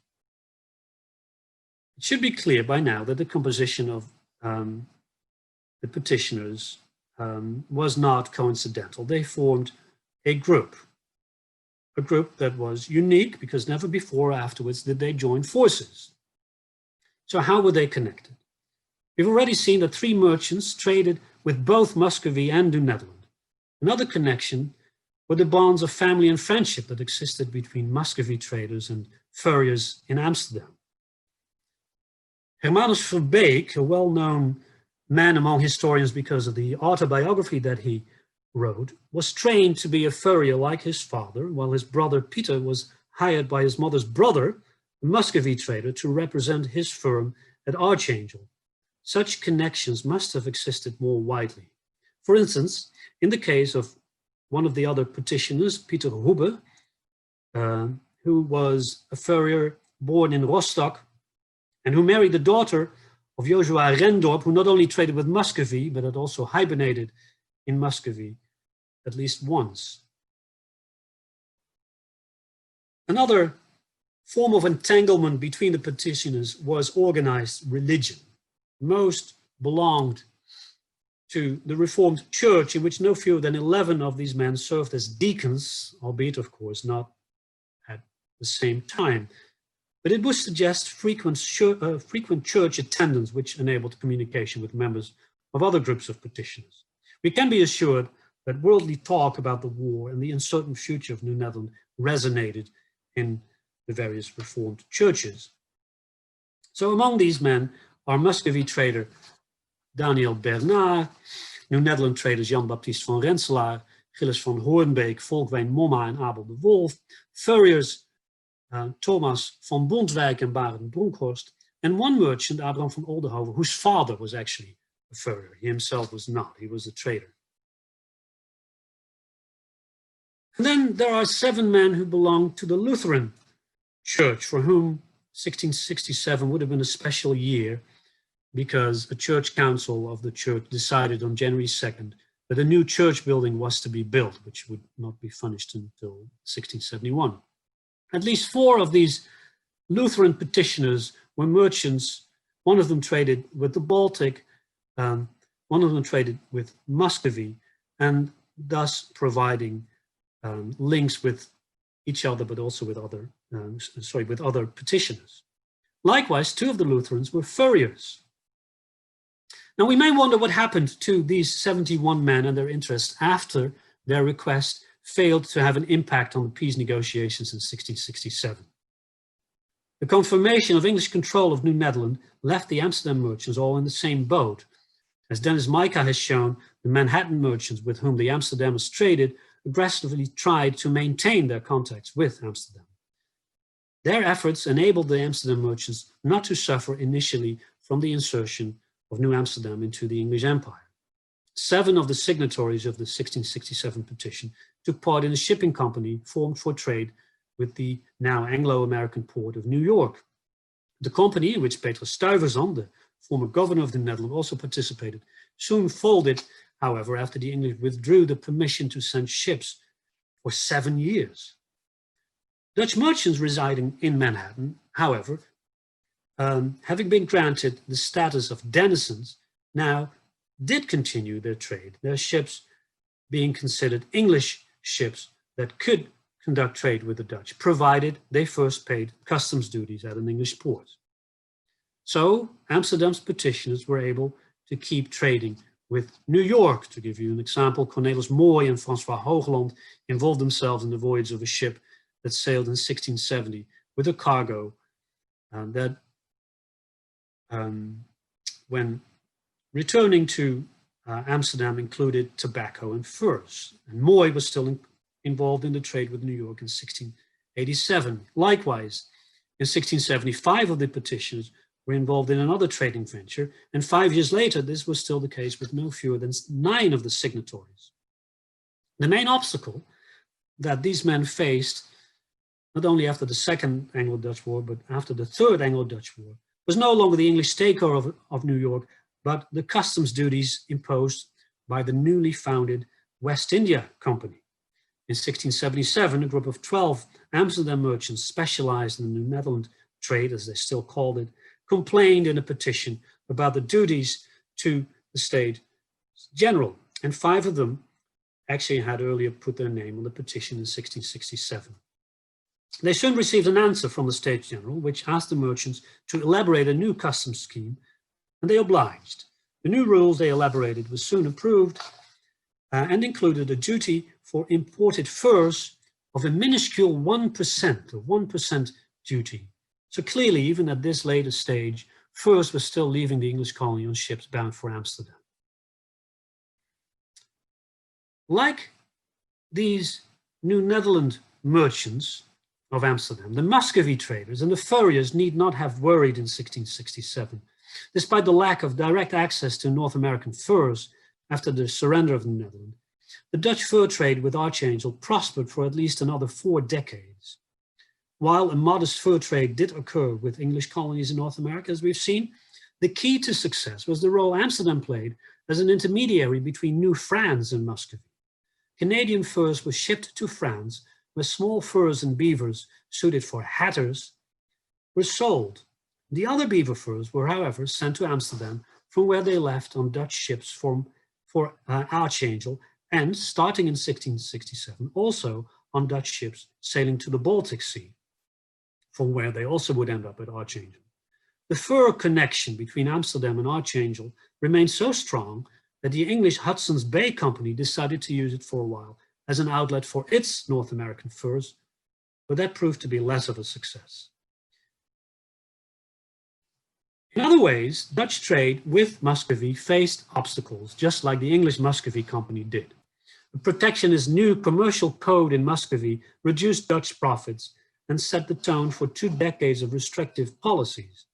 S2: It should be clear by now that the composition of the petitioners was not coincidental. They formed a group that was unique because never before or afterwards did they join forces. So how were they connected? We've already seen that three merchants traded with both Muscovy and New Netherland. Another connection were the bonds of family and friendship that existed between Muscovy traders and furriers in Amsterdam. Hermanos Forbake, a well-known man among historians because of the autobiography that he wrote, was trained to be a furrier like his father, while his brother Peter was hired by his mother's brother, a Muscovy trader, to represent his firm at Archangel. Such connections must have existed more widely. For instance, in the case of one of the other petitioners, Peter Hubbe, who was a furrier born in Rostock and who married the daughter of Joshua Rendorp, who not only traded with Muscovy, but had also hibernated in Muscovy at least once. Another form of entanglement between the petitioners was organized religion. Most belonged to the Reformed Church, in which no fewer than 11 of these men served as deacons, albeit, of course, not at the same time. But it would suggest frequent church attendance, which enabled communication with members of other groups of petitioners. We can be assured that worldly talk about the war and the uncertain future of New Netherland resonated in the various Reformed churches. So among these men are Muscovy trader Daniel Bernard, New Netherland traders Jan-Baptist van Renselaar, Gilles van Hoornbeek, Volkwijn Momma en Abel de Wolf, furriers Thomas van Bontwijk and Barend Bronkhorst, and one merchant, Abraham van Oldenhoven, whose father was actually a furrier. He himself was not, he was a trader. And then there are 7 men who belong to the Lutheran Church, for whom 1667 would have been a special year, because a church council of the church decided on January 2nd that a new church building was to be built, which would not be finished until 1671. At least 4 of these Lutheran petitioners were merchants. One of them traded with the Baltic, one of them traded with Muscovy, and thus providing links with each other, but also with other, with other petitioners. Likewise, 2 of the Lutherans were furriers. Now, we may wonder what happened to these 71 men and their interests after their request failed to have an impact on the peace negotiations in 1667. The confirmation of English control of New Netherland left the Amsterdam merchants all in the same boat. As Dennis Micah has shown, the Manhattan merchants with whom the Amsterdammers traded aggressively tried to maintain their contacts with Amsterdam. Their efforts enabled the Amsterdam merchants not to suffer initially from the insertion of New Amsterdam into the English Empire. 7 of the signatories of the 1667 petition took part in a shipping company formed for trade with the now Anglo-American port of New York. The company, in which Petrus Stuyvesant, the former governor of the Netherlands, also participated, soon folded, however, after the English withdrew the permission to send ships for 7 years. Dutch merchants residing in Manhattan, however, having been granted the status of denizens, now did continue their trade, their ships being considered English ships that could conduct trade with the Dutch, provided they first paid customs duties at an English port. So Amsterdam's petitioners were able to keep trading with New York. To give you an example, Cornelis Mooi and François Hoogland involved themselves in the voyage of a ship that sailed in 1670 with a cargo that when returning to Amsterdam included tobacco and furs. And Mooi was still involved in the trade with New York in 1687. Likewise, in 1675 of the petitioners were involved in another trading venture, and 5 years later this was still the case with no fewer than 9 of the signatories. The main obstacle that these men faced, not only after the Second Anglo-Dutch War, but after the Third Anglo-Dutch War, was no longer the English takeover of New York, but the customs duties imposed by the newly founded West India Company. In 1677, a group of 12 Amsterdam merchants specialized in the New Netherland trade, as they still called it, complained in a petition about the duties to the States General, and 5 of them actually had earlier put their name on the petition in 1667. They soon received an answer from the States General, which asked the merchants to elaborate a new customs scheme, and they obliged. The new rules they elaborated were soon approved and included a duty for imported furs of a minuscule 1%, a 1% duty. So clearly, even at this later stage, furs were still leaving the English colony on ships bound for Amsterdam. Like these New Netherland merchants of Amsterdam, the Muscovy Traitors and the furriers need not have worried in 1667. Despite the lack of direct access to North American furs after the surrender of the Netherlands, the Dutch fur trade with Archangel prospered for at least another 4 decades. While a modest fur trade did occur with English colonies in North America, as we've seen, the key to success was the role Amsterdam played as an intermediary between New France and Muscovy. Canadian furs were shipped to France, where small furs and beavers suited for hatters were sold. The other beaver furs were, however, sent to Amsterdam, from where they left on Dutch ships for Archangel, and starting in 1667, also on Dutch ships sailing to the Baltic Sea, from where they also would end up at Archangel. The fur connection between Amsterdam and Archangel remained so strong that the English Hudson's Bay Company decided to use it for a while as an outlet for its North American furs, but that proved to be less of a success. In other ways, Dutch trade with Muscovy faced obstacles, just like the English Muscovy Company did. The protectionist new commercial code in Muscovy reduced Dutch profits and set the tone for 2 decades of restrictive policies.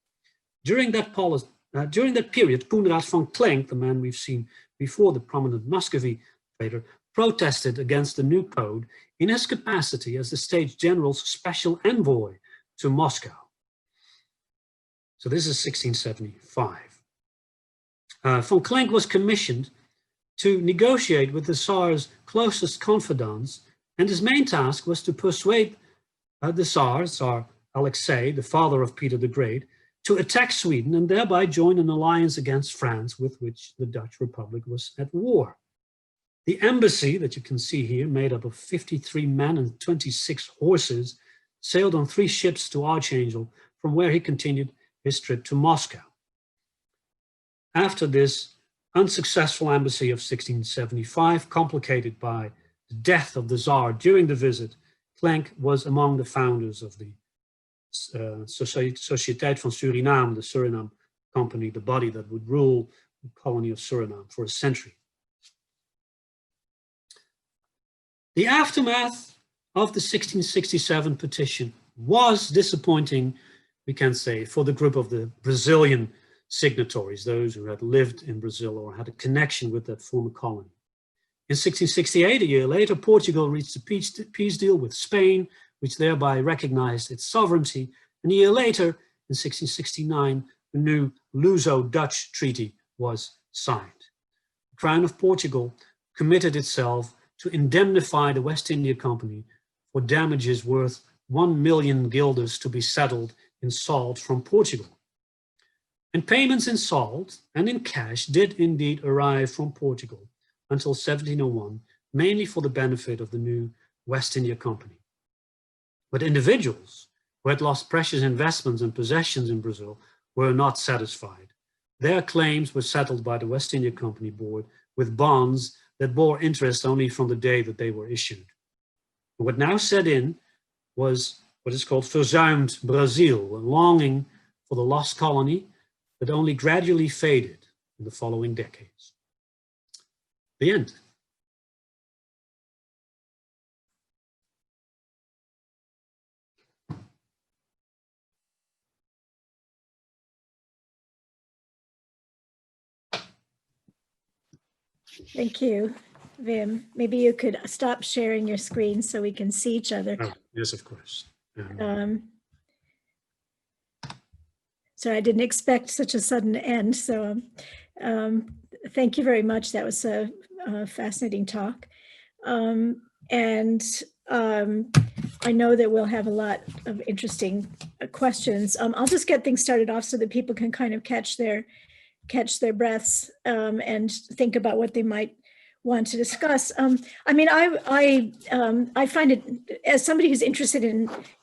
S2: During that period, Koenraad van Klenk, the man we've seen before, the prominent Muscovy trader, protested against the new code in his capacity as the States General's special envoy to Moscow. So this is 1675. Van Klenk was commissioned to negotiate with the Tsar's closest confidants, and his main task was to persuade the Tsar Alexei, the father of Peter the Great, to attack Sweden and thereby join an alliance against France, with which the Dutch Republic was at war. The embassy that you can see here, made up of 53 men and 26 horses, sailed on 3 ships to Archangel, from where he continued his trip to Moscow. after this unsuccessful embassy of 1675, complicated by the death of the Tsar during the visit, Klenk was among the founders of the Sociëteit van Suriname, the Suriname Company, the body that would rule the colony of Suriname for a century. The aftermath of the 1667 petition was disappointing, we can say, for the group of the Brazilian signatories, those who had lived in Brazil or had a connection with that former colony. In 1668, a year later, Portugal reached a peace deal with Spain, which thereby recognized its sovereignty. And a year later, in 1669, the new Luso-Dutch treaty was signed. The Crown of Portugal committed itself to indemnify the West India Company for damages worth 1 million guilders to be settled in salt from Portugal. And payments in salt and in cash did indeed arrive from Portugal until 1701, mainly for the benefit of the new West India Company. But individuals who had lost precious investments and possessions in Brazil were not satisfied. Their claims were settled by the West India Company Board with bonds that bore interest only from the day that they were issued. What now set in was what is called verzuimd Brazil, a longing for the lost colony that only gradually faded in the following decades. The end.
S1: Thank you, Wim. Maybe you could stop sharing your screen so we can see each other.
S2: Oh, yes, of course.
S1: So I didn't expect such a sudden end. So thank you very much. That was a fascinating talk. I know that we'll have a lot of interesting questions. I'll just get things started off so that people can kind of catch their breaths and think about what they might want to discuss. I mean, I find it, as somebody who's interested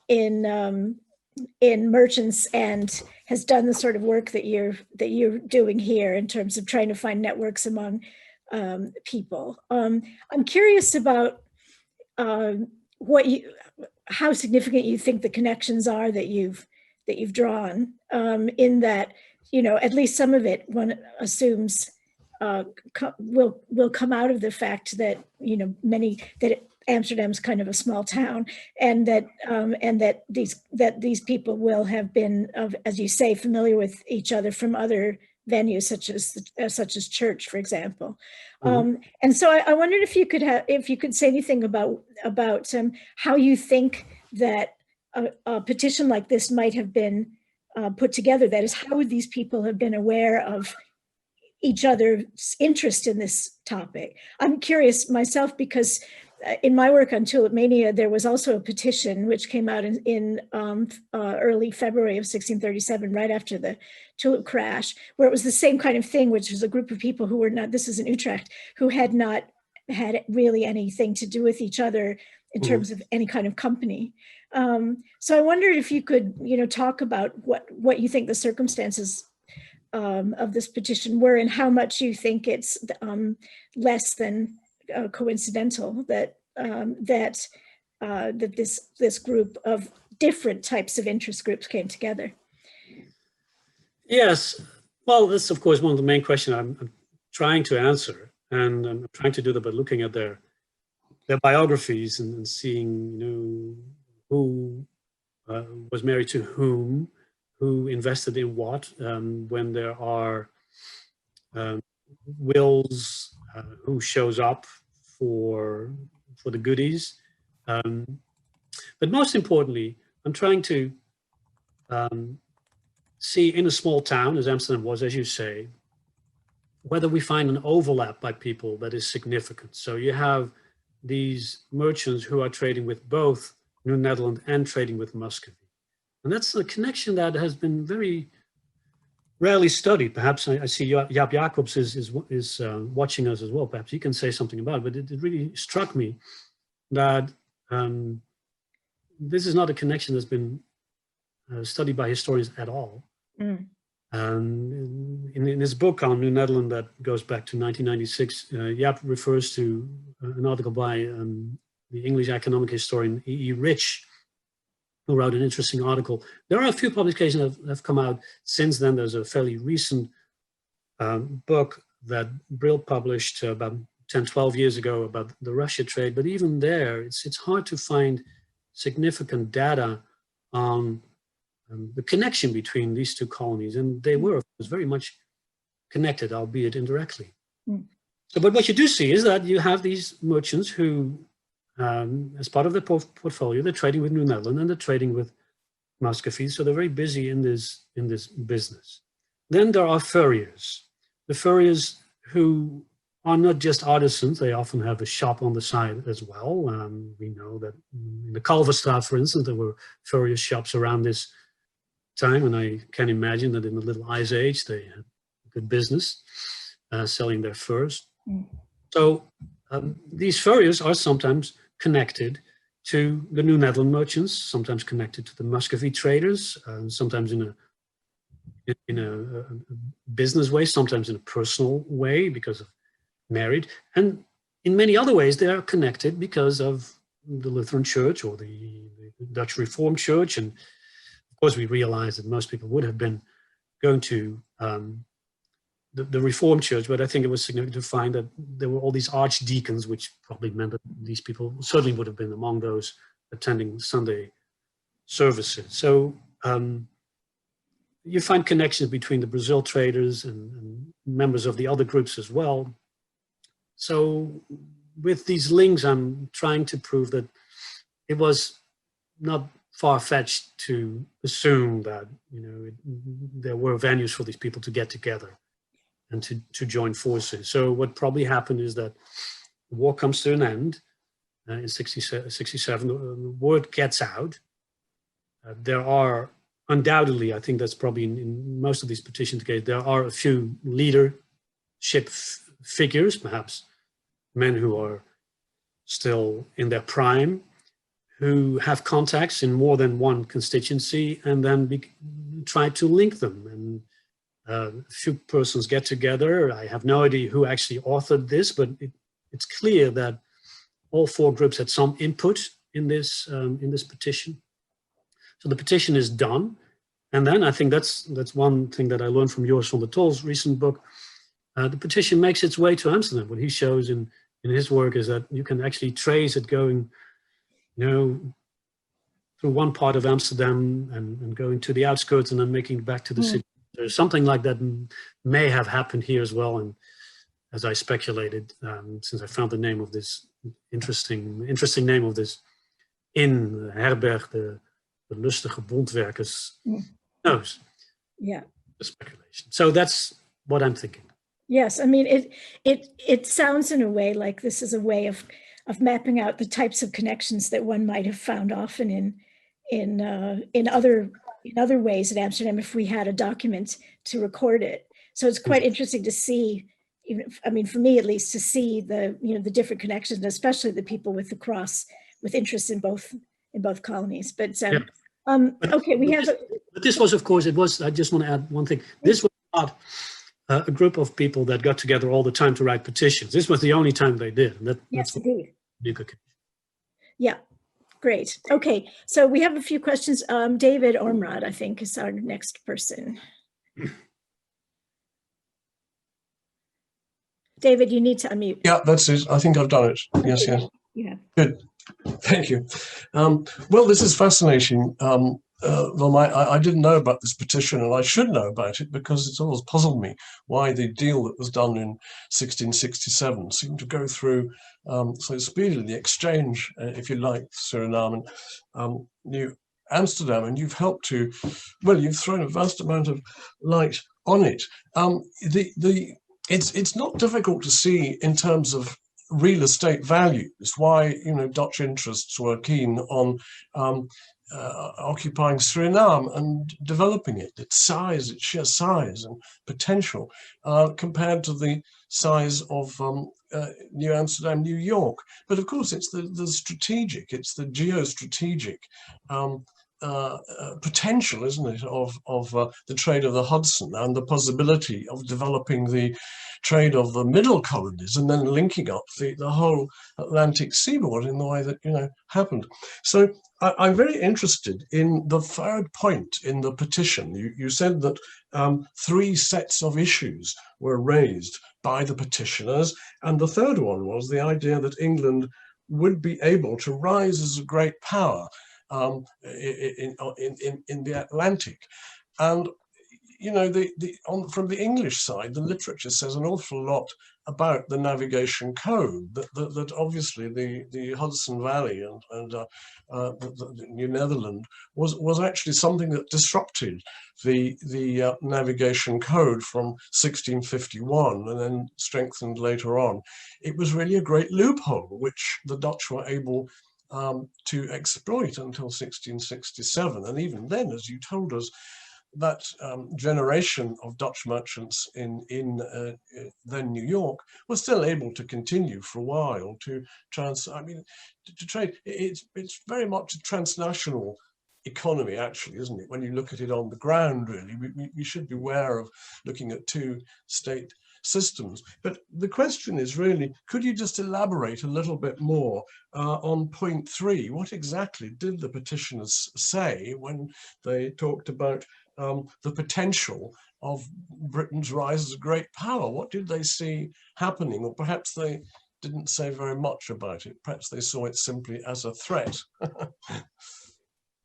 S1: in merchants and has done the sort of work that you're doing here in terms of trying to find networks among people. I'm curious about how significant you think the connections are that you've drawn, in that, you know, at least some of it one assumes will come out of the fact that, you know, that Amsterdam's kind of a small town, and that these people will have been, as you say, familiar with each other from other venues such as church, for example. Mm-hmm. And so I wondered if you could say anything about how you think that a petition like this might have been put together. That is, how would these people have been aware of each other's interest in this topic? I'm curious myself because in my work on tulip mania, there was also a petition which came out in early February of 1637, right after the tulip crash, where it was the same kind of thing, which was a group of people who were not, this is in Utrecht, who had not had really anything to do with each other in terms of any kind of company. So I wondered if you could, you know, talk about what you think the circumstances of this petition were, and how much you think it's less than coincidental that this group of different types of interest groups came together.
S2: Yes, well, that's of course one of the main questions I'm trying to answer, and I'm trying to do that by looking at their biographies and seeing, you know, who was married to whom, who invested in what, when there are wills, who shows up for the goodies. But most importantly, I'm trying to see in a small town, as Amsterdam was, as you say, whether we find an overlap by people that is significant. So you have these merchants who are trading with both New Netherland and trading with Muscovy. And that's a connection that has been very rarely studied. Perhaps I see Jaap Jacobs is watching us as well. Perhaps he can say something about it, but it really struck me that this is not a connection that's been studied by historians at all. In his book on New Netherland that goes back to 1996, Jaap refers to an article by the English economic historian E.E. Rich, who wrote an interesting article. There are a few publications that have come out since then. There's a fairly recent book that Brill published about 10, 12 years ago about the Russia trade, but even there, it's hard to find significant data on the connection between these two colonies, and they were, of course, very much connected, albeit indirectly.
S1: Mm.
S2: So, but what you do see is that you have these merchants who, as part of their portfolio, they're trading with New Netherland and they're trading with Muscovy, so they're very busy in this business. Then there are furriers. The furriers who are not just artisans, they often have a shop on the side as well. We know that in the Kalverstraat, for instance, there were furrier shops around this time, and I can imagine that in the Little Ice Age they had good business selling their furs. Mm. So these furriers are sometimes connected to the New Netherland merchants, sometimes connected to the Muscovy Traitors, sometimes in a business way, sometimes in a personal way because of married, and in many other ways they are connected because of the Lutheran Church or the Dutch Reformed Church. And of course we realize that most people would have been going to the Reformed Church, but I think it was significant to find that there were all these archdeacons, which probably meant that these people certainly would have been among those attending Sunday services. So you find connections between the Brazil traders and members of the other groups as well. So with these links, I'm trying to prove that it was not far-fetched to assume that, you know, there were venues for these people to get together and to join forces. So what probably happened is that the war comes to an end in 67, the word gets out. There are undoubtedly, I think that's probably in most of these petitions cases, there are a few leadership figures, perhaps men who are still in their prime, who have contacts in more than one constituency and then try to link them. And a few persons get together. I have no idea who actually authored this, but it's clear that all four groups had some input in this petition. So the petition is done. And then I think that's one thing that I learned from Joris van der Tol's recent book. The petition makes its way to Amsterdam. What he shows in his work is that you can actually trace it going, you know, through one part of Amsterdam and going to the outskirts and then making it back to the city. There's something like that may have happened here as well. And as I speculated, since I found the name of this interesting name of this inn, Herberg, the Lustige Bondwerkers, knows.
S1: Yeah.
S2: The speculation. So that's what I'm thinking.
S1: Yes, I mean it sounds in a way like this is a way of mapping out the types of connections that one might have found often in other ways at Amsterdam if we had a document to record it. So it's quite interesting to see, I mean, for me at least, to see the different connections, especially the people with the cross, with interest in both colonies. But okay, we have.
S2: But this was, of course, it was. I just want to add one thing. This was not a group of people that got together all the time to write petitions. This was the only time they did.
S1: Yes, indeed.
S2: Big occasion.
S1: Yeah. Great. Okay, so we have a few questions. David Ormrod, I think, is our next person. David, you need to unmute.
S4: Yeah, that's it. I think I've done it. Okay. Yes.
S1: Yeah.
S4: Good. Thank you. Well, this is fascinating. Well, I didn't know about this petition, and I should know about it because it's always puzzled me why the deal that was done in 1667 seemed to go through so speedily, the exchange, if you like, Suriname and New Amsterdam, and you've helped to, well, you've thrown a vast amount of light on it. It's not difficult to see in terms of real estate values why, you know, Dutch interests were keen on occupying Suriname and developing it, its size, its sheer size and potential, compared to the size of New Amsterdam, New York. But of course, it's the strategic, it's the geostrategic potential, isn't it, of the trade of the Hudson and the possibility of developing the trade of the middle colonies and then linking up the whole Atlantic seaboard in the way that, you know, happened. So I'm very interested in the third point in the petition. You said that 3 sets of issues were raised by the petitioners, and the third one was the idea that England would be able to rise as a great power in the Atlantic. And you know, from the English side, the literature says an awful lot about the navigation code, that obviously the Hudson Valley and the New Netherland was actually something that disrupted the navigation code from 1651 and then strengthened later on. It was really a great loophole, which the Dutch were able to exploit until 1667. And even then, as you told us, that generation of Dutch merchants in then New York was still able to continue for a while to trade. It's very much a transnational economy, actually, isn't it? When you look at it on the ground, really, we should be aware of looking at 2 state systems. But the question is really, could you just elaborate a little bit more on point 3? What exactly did the petitioners say when they talked about the potential of Britain's rise as a great power? What did they see happening? Or perhaps they didn't say very much about it. Perhaps they saw it simply as a threat.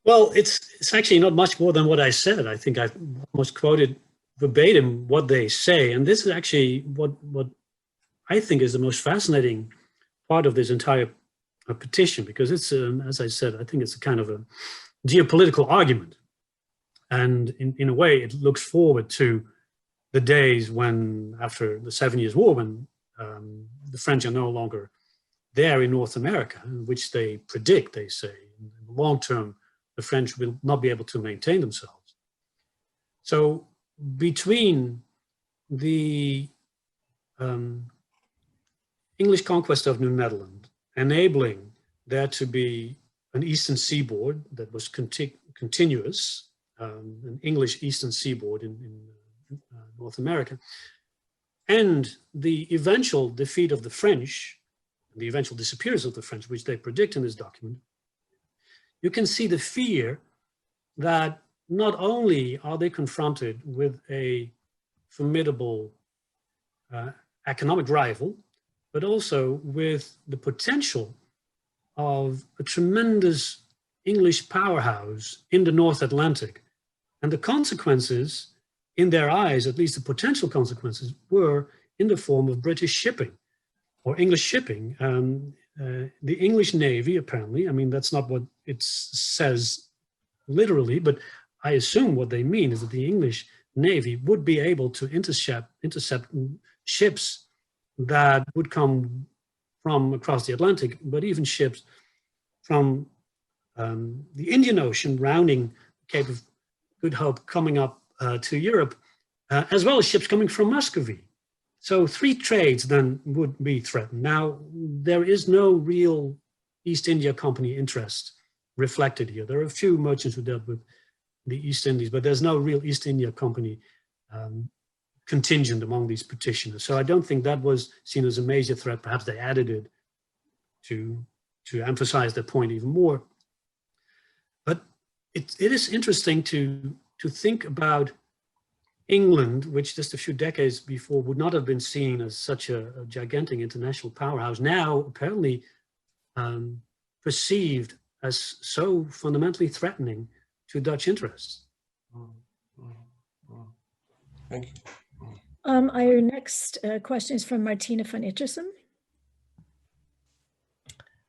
S2: Well, it's actually not much more than what I said. I think I almost quoted verbatim what they say. And this is actually what I think is the most fascinating part of this entire petition, because it's, as I said, I think it's a kind of a geopolitical argument. And in a way, it looks forward to the days when, after the 7 Years' War, when the French are no longer there in North America, which they predict, they say, in the long term, the French will not be able to maintain themselves. So between the English conquest of New Netherland, enabling there to be an eastern seaboard that was continuous, an English eastern seaboard in North America, and the eventual defeat of the French, the eventual disappearance of the French, which they predict in this document, you can see the fear that not only are they confronted with a formidable economic rival, but also with the potential of a tremendous English powerhouse in the North Atlantic. And the consequences, in their eyes, at least the potential consequences, were in the form of British shipping or English shipping. The English Navy, apparently, I mean, that's not what it says literally, but I assume what they mean is that the English Navy would be able to intercept ships that would come from across the Atlantic, but even ships from the Indian Ocean, rounding Cape of Good Hope, coming up to Europe, as well as ships coming from Muscovy. So 3 trades then would be threatened. Now, there is no real East India Company interest reflected here. There are a few merchants who dealt with the East Indies, but there's no real East India Company contingent among these petitioners. So I don't think that was seen as a major threat. Perhaps they added it to emphasize their point even more. But it is interesting to think about England, which just a few decades before would not have been seen as such a gigantic international powerhouse, now apparently perceived as so fundamentally threatening to Dutch interests.
S4: Thank you.
S1: Our next question is from Martina van Ittersum.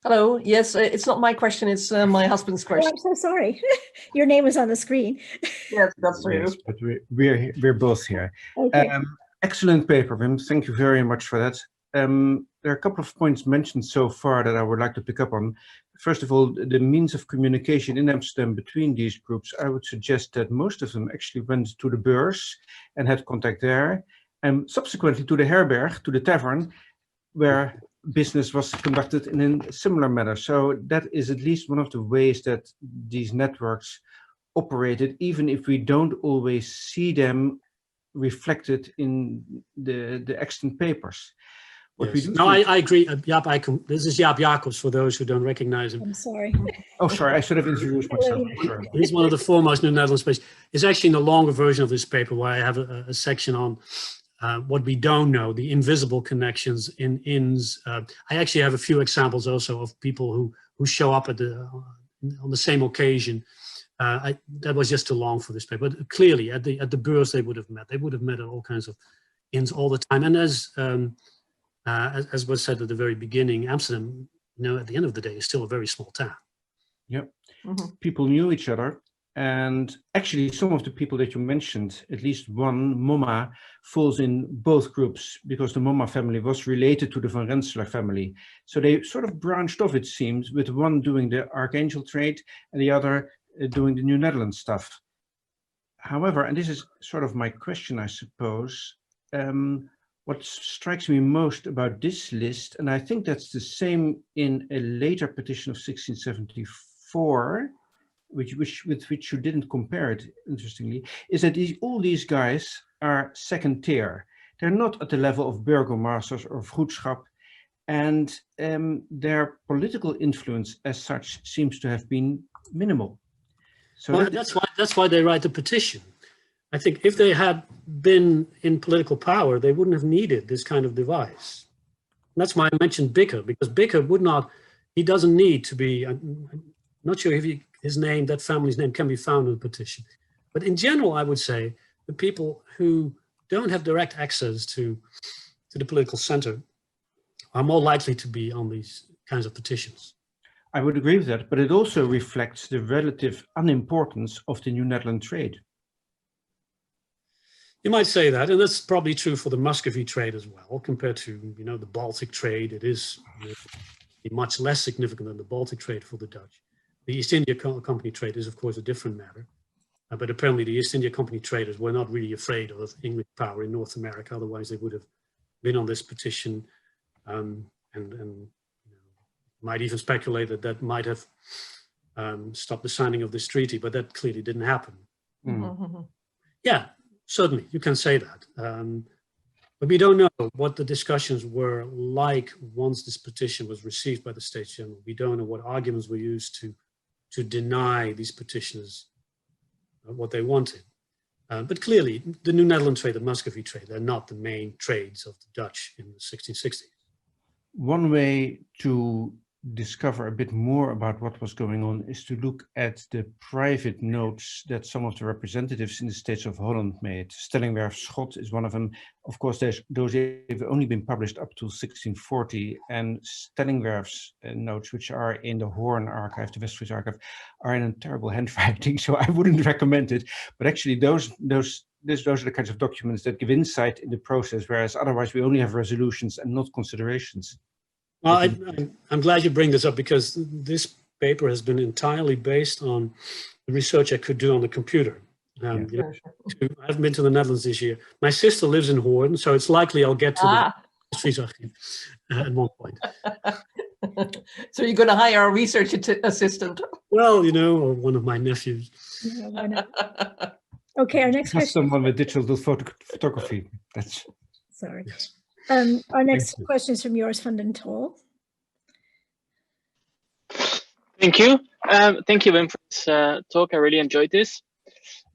S5: Hello. Yes, it's not my question. It's my husband's question.
S1: Oh, I'm so sorry. Your name was on the screen.
S5: Yes, that's true.
S6: Yes, but we're both here.
S1: Okay.
S6: Excellent paper, Wim. Thank you very much for that. There are a couple of points mentioned so far that I would like to pick up on. First of all, the means of communication in Amsterdam between these groups, I would suggest that most of them actually went to the beurs and had contact there, and subsequently to the herberg, to the tavern, where business was conducted in a similar manner. So that is at least one of the ways that these networks operated, even if we don't always see them reflected in the extant papers. What we
S2: Yes.
S6: do
S2: No,
S6: see-
S2: I agree. Jaap, this is Jaap Jacobs for those who don't recognize him.
S1: I'm sorry.
S6: Oh, sorry, I should have introduced myself. Sorry.
S2: He's one of the foremost New Netherlands space. It's actually in the longer version of this paper where I have a section on what we don't know, the invisible connections in inns. I actually have a few examples also of people who show up at on the same occasion. That was just too long for this paper. But clearly, at the Beurs they would have met. They would have met at all kinds of inns all the time. And as was said at the very beginning, Amsterdam, at the end of the day, is still a very small town.
S6: Yep.
S5: Mm-hmm.
S6: People knew each other. And actually, some of the people that you mentioned, at least one, Moma, falls in both groups because the Moma family was related to the Van Rensselaer family. So they sort of branched off, it seems, with one doing the Archangel trade and the other doing the New Netherlands stuff. However, and this is sort of my question, I suppose, what strikes me most about this list, and I think that's the same in a later petition of 1674, with which you didn't compare it, interestingly, is that all these guys are second tier. They're not at the level of burgomasters or vroedschap, and their political influence as such seems to have been minimal. So
S2: Well, that's why they write the petition. I think if they had been in political power, they wouldn't have needed this kind of device. And that's why I mentioned Bicker, because Bicker he doesn't need to be, I'm not sure if that family's name can be found in the petition. But in general, I would say the people who don't have direct access to the political center are more likely to be on these kinds of petitions.
S6: I would agree with that, but it also reflects the relative unimportance of the New Netherland trade.
S2: You might say that, and that's probably true for the Muscovy trade as well, compared to the Baltic trade. It is much less significant than the Baltic trade for the Dutch. The East India Company trade is, of course, a different matter. But apparently the East India Company traders were not really afraid of English power in North America. Otherwise, they would have been on this petition and might even speculate that might have stopped the signing of this treaty, but that clearly didn't happen.
S5: Mm-hmm.
S2: Yeah, certainly, you can say that. But we don't know what the discussions were like once this petition was received by the States General. We don't know what arguments were used to deny these petitioners what they wanted. But clearly, the New Netherland trade, the Muscovy trade, they're not the main trades of the Dutch in the 1660s.
S6: One way to discover a bit more about what was going on is to look at the private notes that some of the representatives in the States of Holland made. Stellingwerf Schot is one of them. Of course, those have only been published up to 1640, and Stellingwerf's notes, which are in the Hoorn archive, the Westfries archive, are in terrible handwriting, so I wouldn't recommend it. But actually, those are the kinds of documents that give insight in the process, whereas otherwise we only have resolutions and not considerations.
S2: Well, I'm glad you bring this up, because this paper has been entirely based on the research I could do on the computer. I haven't been to the Netherlands this year. My sister lives in Hoorn, so it's likely I'll get to the Swiss archive at one point.
S5: So you're going to hire a research assistant?
S2: Well, or one of my nephews.
S1: Yeah, why not? Okay, our next
S6: Just
S1: question.
S6: someone with digital photography. That's
S1: Sorry.
S2: Yes.
S1: Our next question is from Joris van den Tol.
S7: Thank you. Thank you, Wim, for this talk. I really enjoyed this.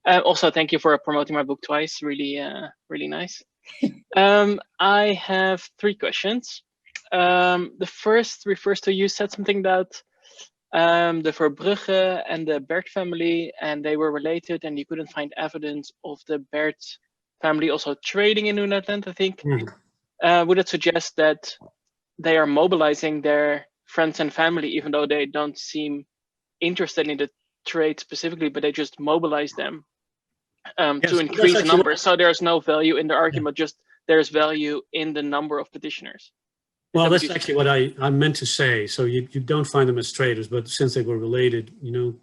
S7: Also, thank you for promoting my book twice. Really, really nice. I have 3 questions. The first refers to, you said something about the Verbrugge and the Bert family, and they were related, and you couldn't find evidence of the Bert family also trading in New Netherland, I think. Would it suggest that they are mobilizing their friends and family, even though they don't seem interested in the trade specifically, but they just mobilize them to increase the number? So there's no value in the argument, just there's value in the number of petitioners.
S2: Well, that's actually what I meant to say. So you don't find them as traders, but since they were related,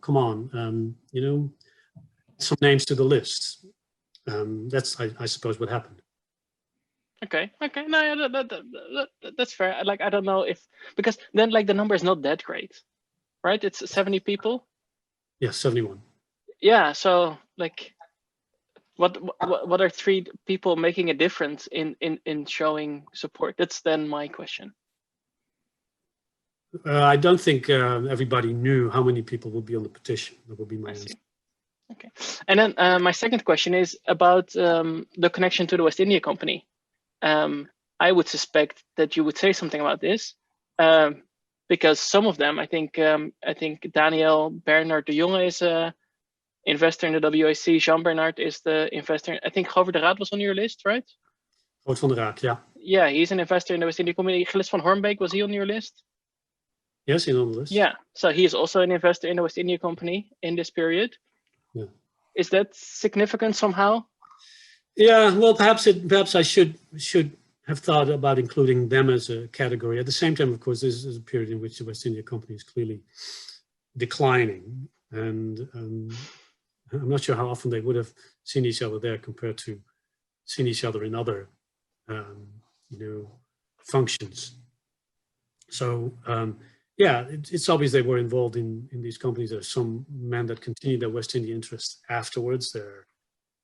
S2: come on, some names to the list. That's, I suppose, what happened.
S7: Okay. No, yeah, that's fair. Like, I don't know if, because then like the number is not that great, right? It's 70 people.
S2: Yes, 71.
S7: Yeah. So like, what are 3 people making a difference in showing support? That's then my question.
S2: I don't think everybody knew how many people would be on the petition. That would be my
S7: I
S2: answer.
S7: see. Okay. And then my second question is about the connection to the West India Company. I would suspect that you would say something about this, because some of them, I think Daniel Bernard de Jonge is a investor in the WIC. Jean Bernard is the investor. I think Govert de Raad was on your list, right?
S2: Groot van der Raad, yeah.
S7: Yeah, he's an investor in the West India Company. Gilles van Hornbeek, was he on your list?
S2: Yes, he's on the list.
S7: Yeah, so he is also an investor in the West India Company in this period.
S2: Yeah.
S7: Is that significant somehow?
S2: Yeah, well, perhaps I should have thought about including them as a category. At the same time, of course, this is a period in which the West India Company is clearly declining, and I'm not sure how often they would have seen each other there compared to seeing each other in other, functions. So yeah, it's obvious they were involved in these companies. There are some men that continue their West India interests afterwards. There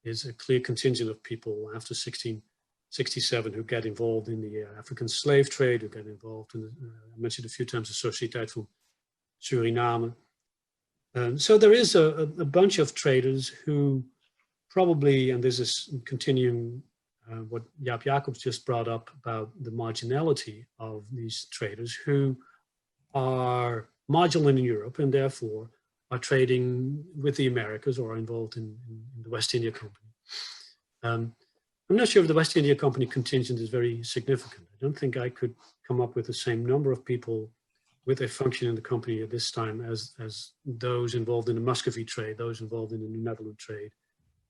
S2: is a clear contingent of people after 1667 who get involved in the African slave trade, who get involved in, I mentioned a few times, the Sociëteit van Suriname. So there is a bunch of traders who probably, and this is continuing what Jaap Jacobs just brought up about the marginality of these traders who are marginal in Europe and therefore are trading with the Americas or are involved in the West India Company. I'm not sure if the West India Company contingent is very significant. I don't think I could come up with the same number of people with a function in the company at this time as those involved in the Muscovy trade, those involved in the New Netherland trade.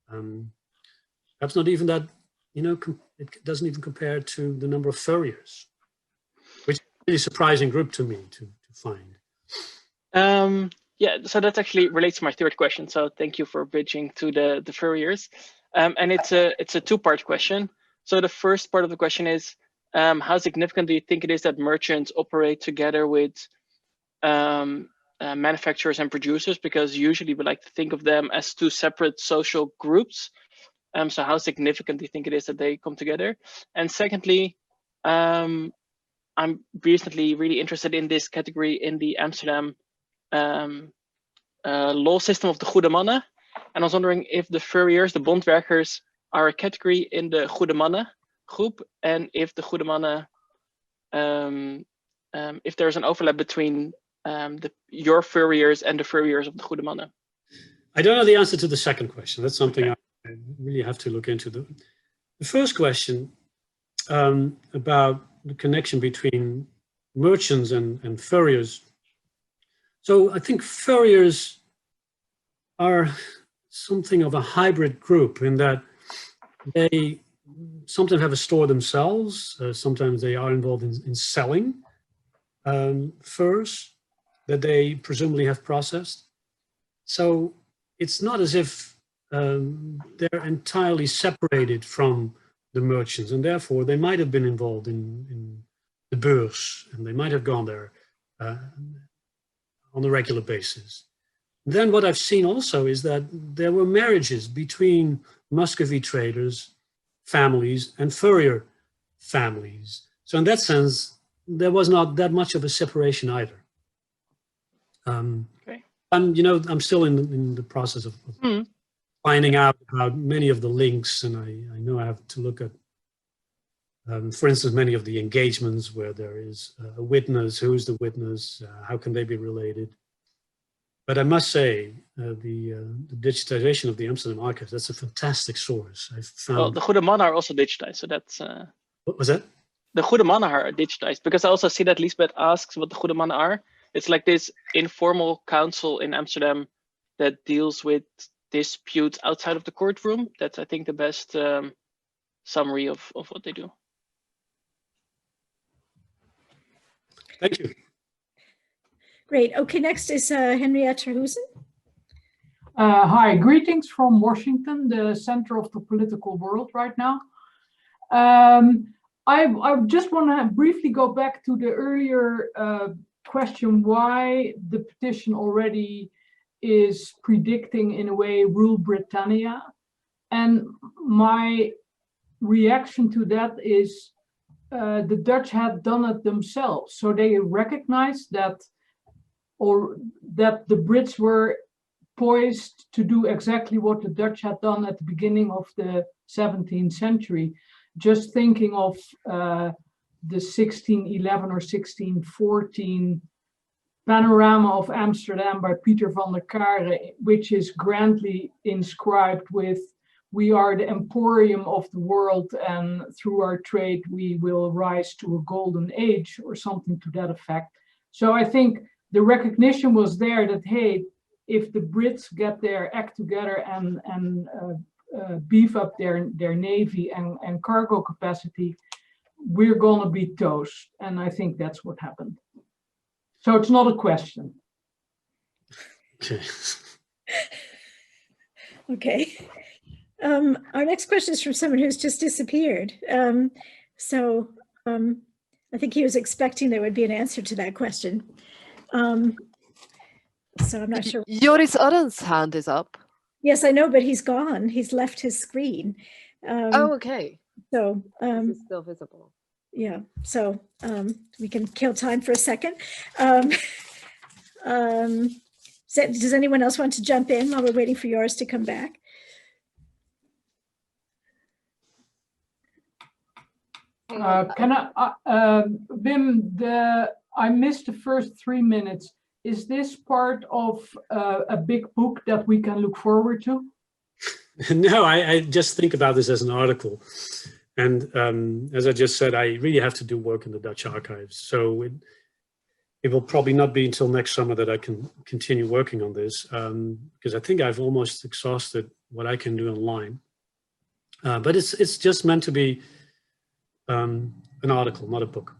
S2: Perhaps not even that, it doesn't even compare to the number of furriers, which is a really surprising group to me to find.
S7: Yeah, so that actually relates to my third question. So thank you for bridging to the furriers. And it's a two-part question. So the first part of the question is, how significant do you think it is that merchants operate together with manufacturers and producers? Because usually we like to think of them as two separate social groups. So how significant do you think it is that they come together? And secondly, I'm recently really interested in this category in the Amsterdam law system of the Goede Mannen. And I was wondering if the furriers, the bondwerkers, are a category in the Goede Mannen group, and if the Goede Mannen, if there's an overlap between your furriers and the furriers of the Goede Mannen.
S2: I don't know the answer to the second question. That's something I really have to look into. The first question about the connection between merchants and furriers. So I think furriers are something of a hybrid group in that they sometimes have a store themselves. Sometimes they are involved in selling furs that they presumably have processed. So it's not as if they're entirely separated from the merchants, and therefore they might have been involved in the beurs, and they might have gone there on a regular basis. Then what I've seen also is that there were marriages between Muscovy traders, families, and furrier families. So in that sense, there was not that much of a separation either. I'm still in the process of finding out about many of the links, and I know I have to look at, for instance, many of the engagements where there is a witness. Who's the witness? How can they be related? But I must say, the digitization of the Amsterdam Archives, that's a fantastic source. I found.
S7: Well, the Goede Mannen are also digitized, so that's.
S2: What was that?
S7: The Goede Mannen are digitized, because I also see that Lisbeth asks what the Goede Mannen are. It's like this informal council in Amsterdam that deals with disputes outside of the courtroom. That's, I think, the best summary of what they do.
S2: Thank you.
S1: Great. Okay, next is Henrietta Hussein.
S8: Hi, greetings from Washington, the center of the political world right now. I just want to briefly go back to the earlier question why the petition already is predicting, in a way, rule Britannia. And my reaction to that is the Dutch had done it themselves. So they recognized that, or that the Brits were poised to do exactly what the Dutch had done at the beginning of the 17th century. Just thinking of the 1611 or 1614 panorama of Amsterdam by Peter van der Kare, which is grandly inscribed with, "We are the emporium of the world, and through our trade we will rise to a golden age," or something to that effect. So I think the recognition was there that, hey, if the Brits get their act together and beef up their navy and cargo capacity, we're gonna be toast. And I think that's what happened. So it's not a question.
S2: Okay.
S1: Okay. Our next question is from someone who's just disappeared. I think he was expecting there would be an answer to that question. So I'm not sure.
S3: Joris Arren's hand is up.
S1: Yes, I know, but he's gone. He's left his screen.
S3: Oh, okay.
S1: So
S3: Is it still visible?
S1: yeah, so we can kill time for a second. Does anyone else want to jump in while we're waiting for yours to come back?
S8: Can I, Wim, I missed the first 3 minutes. Is this part of a big book that we can look forward to?
S2: No, I just think about this as an article. And as I just said, I really have to do work in the Dutch archives. So it will probably not be until next summer that I can continue working on this, because I think I've almost exhausted what I can do online. But it's just meant to be an article, not a book.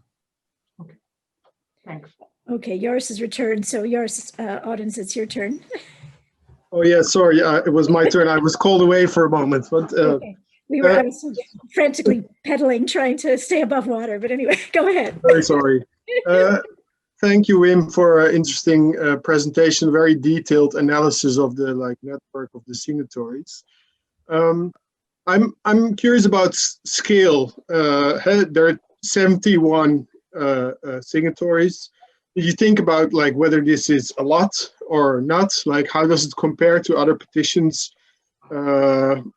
S8: Okay, thanks.
S1: Okay, Joris has returned. So Joris, audience, it's your turn.
S9: Oh yeah, sorry, it was my turn. I was called away for a moment, but
S1: Okay. I was frantically pedaling, trying to stay above water. But anyway, go ahead.
S9: very sorry. Thank you, Wim, for an interesting presentation. Very detailed analysis of the network of the signatories. I'm curious about scale. There are 71 signatories. Did you think about whether this is a lot or not? How does it compare to other petitions in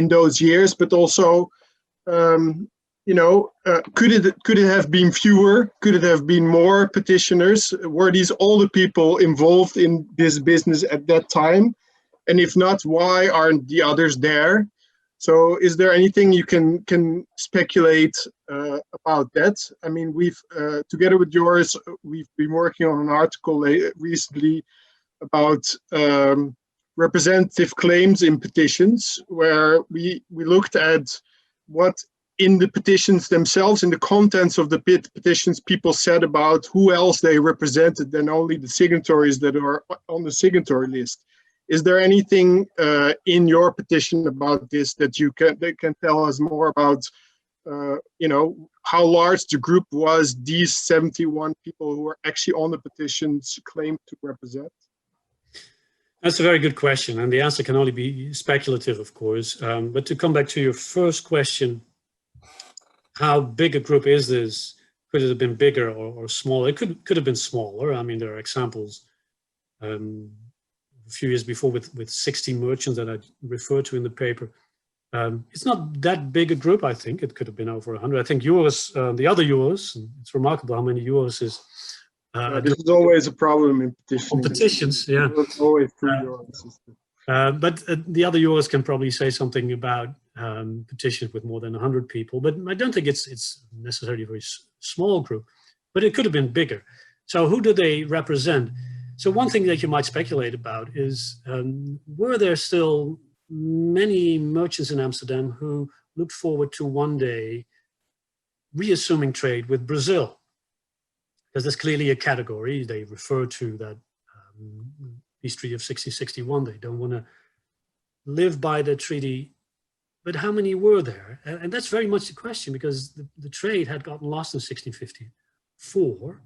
S9: those years? But also, could it have been fewer? Could it have been more petitioners? Were these all the people involved in this business at that time? And if not, why aren't the others there? So is there anything you can speculate about that? I mean, we've, together with Joris, we've been working on an article recently about representative claims in petitions, where we looked at what in the petitions themselves, in the contents of the petitions, people said about who else they represented than only the signatories that are on the signatory list. Is there anything in your petition about this that can tell us more about, how large the group was these 71 people who are actually on the petitions claim to represent?
S2: That's a very good question, and the answer can only be speculative, of course. But to come back to your first question, how big a group is this? Could it have been bigger or smaller? It could have been smaller. I mean, there are examples a few years before with 60 merchants that I referred to in the paper. It's not that big a group, I think. It could have been over 100. I think Joris, the other Joris, it's remarkable how many Joris is.
S9: This is always a problem in petitions.
S2: On petitions, yeah.
S9: It's always through your system.
S2: But the other Joris can probably say something about petitions with more than 100 people, but I don't think it's necessarily a very small group, but it could have been bigger. So who do they represent? So one thing that you might speculate about is, were there still many merchants in Amsterdam who looked forward to one day reassuming trade with Brazil? Because there's clearly a category. They refer to that peace treaty of 1661. They don't want to live by the treaty but how many were there? And that's very much the question, because the trade had gotten lost in 1654,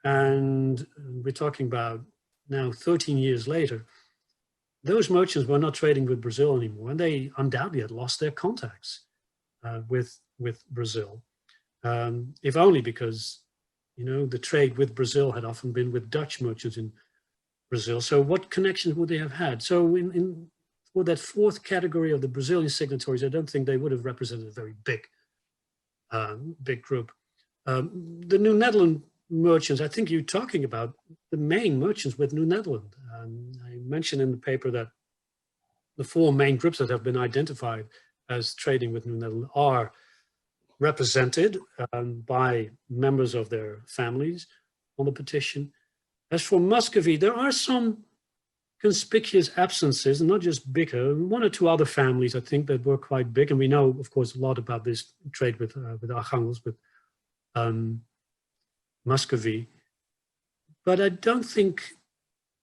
S2: and we're talking about now 13 years later. Those merchants were not trading with Brazil anymore, and they undoubtedly had lost their contacts with Brazil, if only because, you know, the trade with Brazil had often been with Dutch merchants in Brazil. So what connections would they have had? So for that fourth category of the Brazilian signatories, I don't think they would have represented a very big group. The New Netherland merchants, I think you're talking about the main merchants with New Netherland. I mentioned in the paper that the four main groups that have been identified as trading with New Netherland are represented by members of their families on the petition. As for Muscovy, there are some conspicuous absences, and not just bigger. One or two other families, I think, that were quite big, and we know, of course, a lot about this trade with Archangels, with Muscovy. But I don't think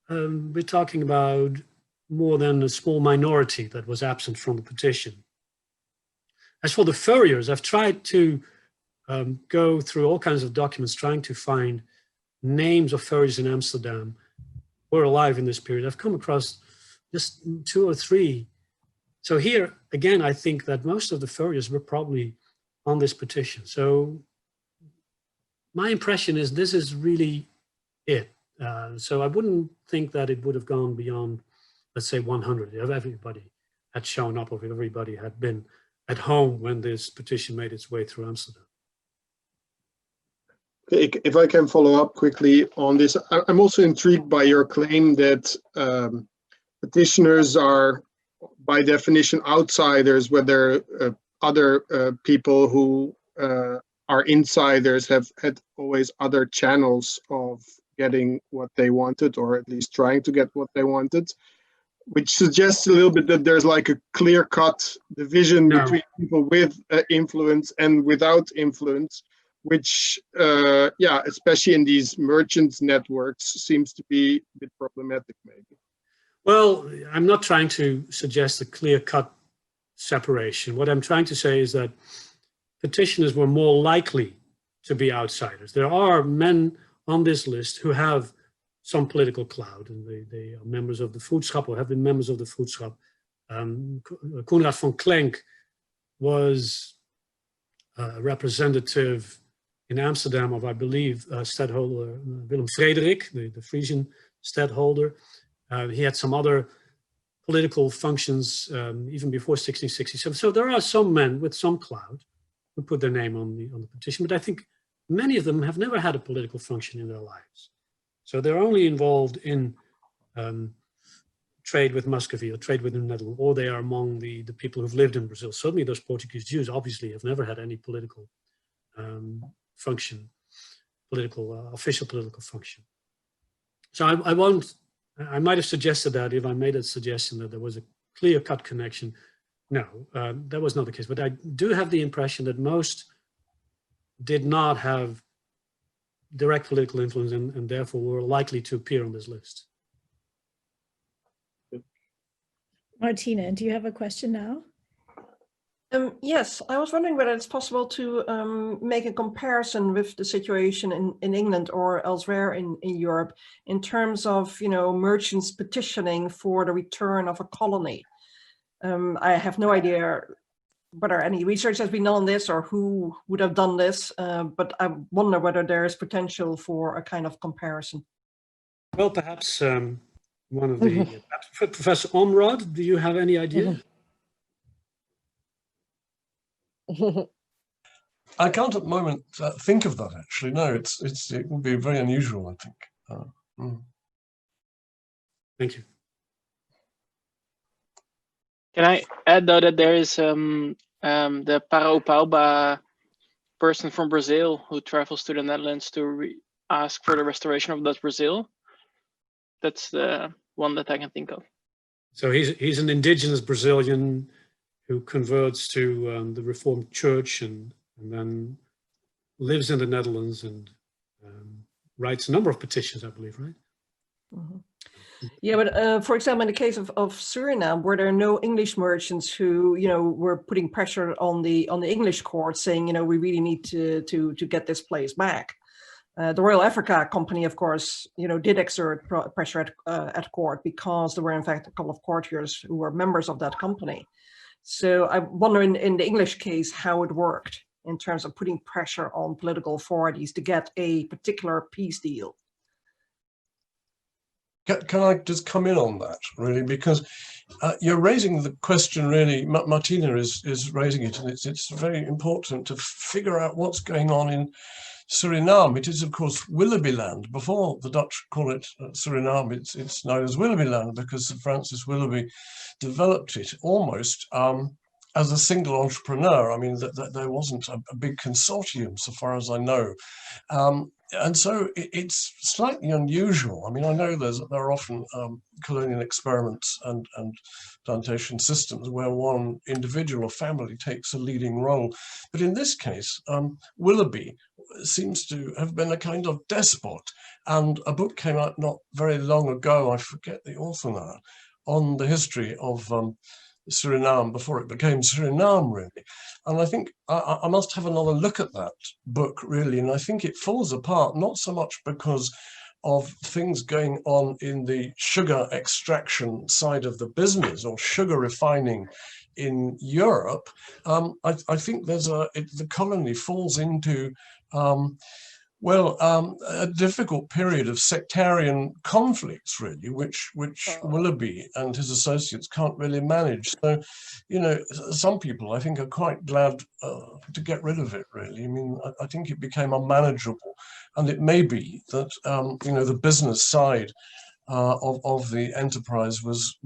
S2: we're talking about more than a small minority that was absent from the petition. As for the furriers, I've tried to go through all kinds of documents trying to find names of furriers in Amsterdam who were alive in this period. I've come across just 2 or 3. So here, again, I think that most of the furriers were probably on this petition. So my impression is this is really it. So I wouldn't think that it would have gone beyond, let's say, 100, if everybody had shown up, or if everybody had been at home when this petition made its way through Amsterdam.
S9: Okay, if I can follow up quickly on this, I'm also intrigued by your claim that petitioners are, by definition, outsiders, whether other people who are insiders have had always other channels of getting what they wanted, or at least trying to get what they wanted, which suggests a little bit that there's like a clear-cut division between people with influence and without influence, which, yeah, especially in these merchants networks, seems to be a bit problematic, maybe.
S2: Well, I'm not trying to suggest a clear-cut separation. What I'm trying to say is that petitioners were more likely to be outsiders. There are men on this list who have some political clout, and they are members of the Voedschap, or have been members of the Voedschap. Koenraad van Klenk was a representative in Amsterdam of, I believe, stadtholder Willem Frederik, the Frisian stadtholder. He had some other political functions even before 1667. So there are some men with some clout who put their name on the petition, but I think many of them have never had a political function in their lives. So they're only involved in trade with Muscovy or trade with the Netherlands, or they are among the people who've lived in Brazil. Certainly those Portuguese Jews obviously have never had any political function, official political function. So I might have suggested that if I made a suggestion that there was a clear-cut connection. No, that was not the case. But I do have the impression that most did not have direct political influence and therefore were likely to appear on this list.
S1: Martina, do you have a question now?
S5: Yes, I was wondering whether it's possible to make a comparison with the situation in England or elsewhere in Europe in terms of, you know, merchants petitioning for the return of a colony. I have no idea whether any research has been done on this or who would have done this, but I wonder whether there is potential for a kind of comparison.
S2: Well, perhaps one of the, Professor Omrod, do you have any idea?
S4: I can't at the moment think of that, actually. No, it would be very unusual, I think.
S2: Thank you.
S7: Can I add, though, that there is the Paraopauba person from Brazil who travels to the Netherlands to ask for the restoration of Dutch Brazil? That's the one that I can think of.
S2: So he's an indigenous Brazilian who converts to the Reformed Church and then lives in the Netherlands and writes a number of petitions, I believe, right?
S5: Mm-hmm. Yeah, but for example, in the case of Suriname, were there no English merchants who, were putting pressure on the English court, saying, we really need to get this place back? The Royal Africa Company, of course, did exert pressure at court, because there were in fact a couple of courtiers who were members of that company. So I wonder in the English case how it worked in terms of putting pressure on political authorities to get a particular peace deal.
S4: Can I just come in on that, really? Because you're raising the question, really, Martina is raising it, and it's very important to figure out what's going on in Suriname. It is, of course, Willoughby land. Before the Dutch call it Suriname, it's known as Willoughby land, because Sir Francis Willoughby developed it almost as a single entrepreneur. I mean, there wasn't a big consortium, so far as I know. And so it's slightly unusual. I mean, I know there are often colonial experiments and plantation systems where one individual or family takes a leading role. But in this case, Willoughby seems to have been a kind of despot. And a book came out not very long ago, I forget the author now, on the history of Suriname before it became Suriname, really. And I think I must have another look at that book, really. And I think it falls apart, not so much because of things going on in the sugar extraction side of the business or sugar refining in Europe. I think the colony falls into a difficult period of sectarian conflicts, really, which Willoughby and his associates can't really manage. So, some people, I think, are quite glad to get rid of it, really. I mean, I think it became unmanageable, and it may be that, the business side of the enterprise was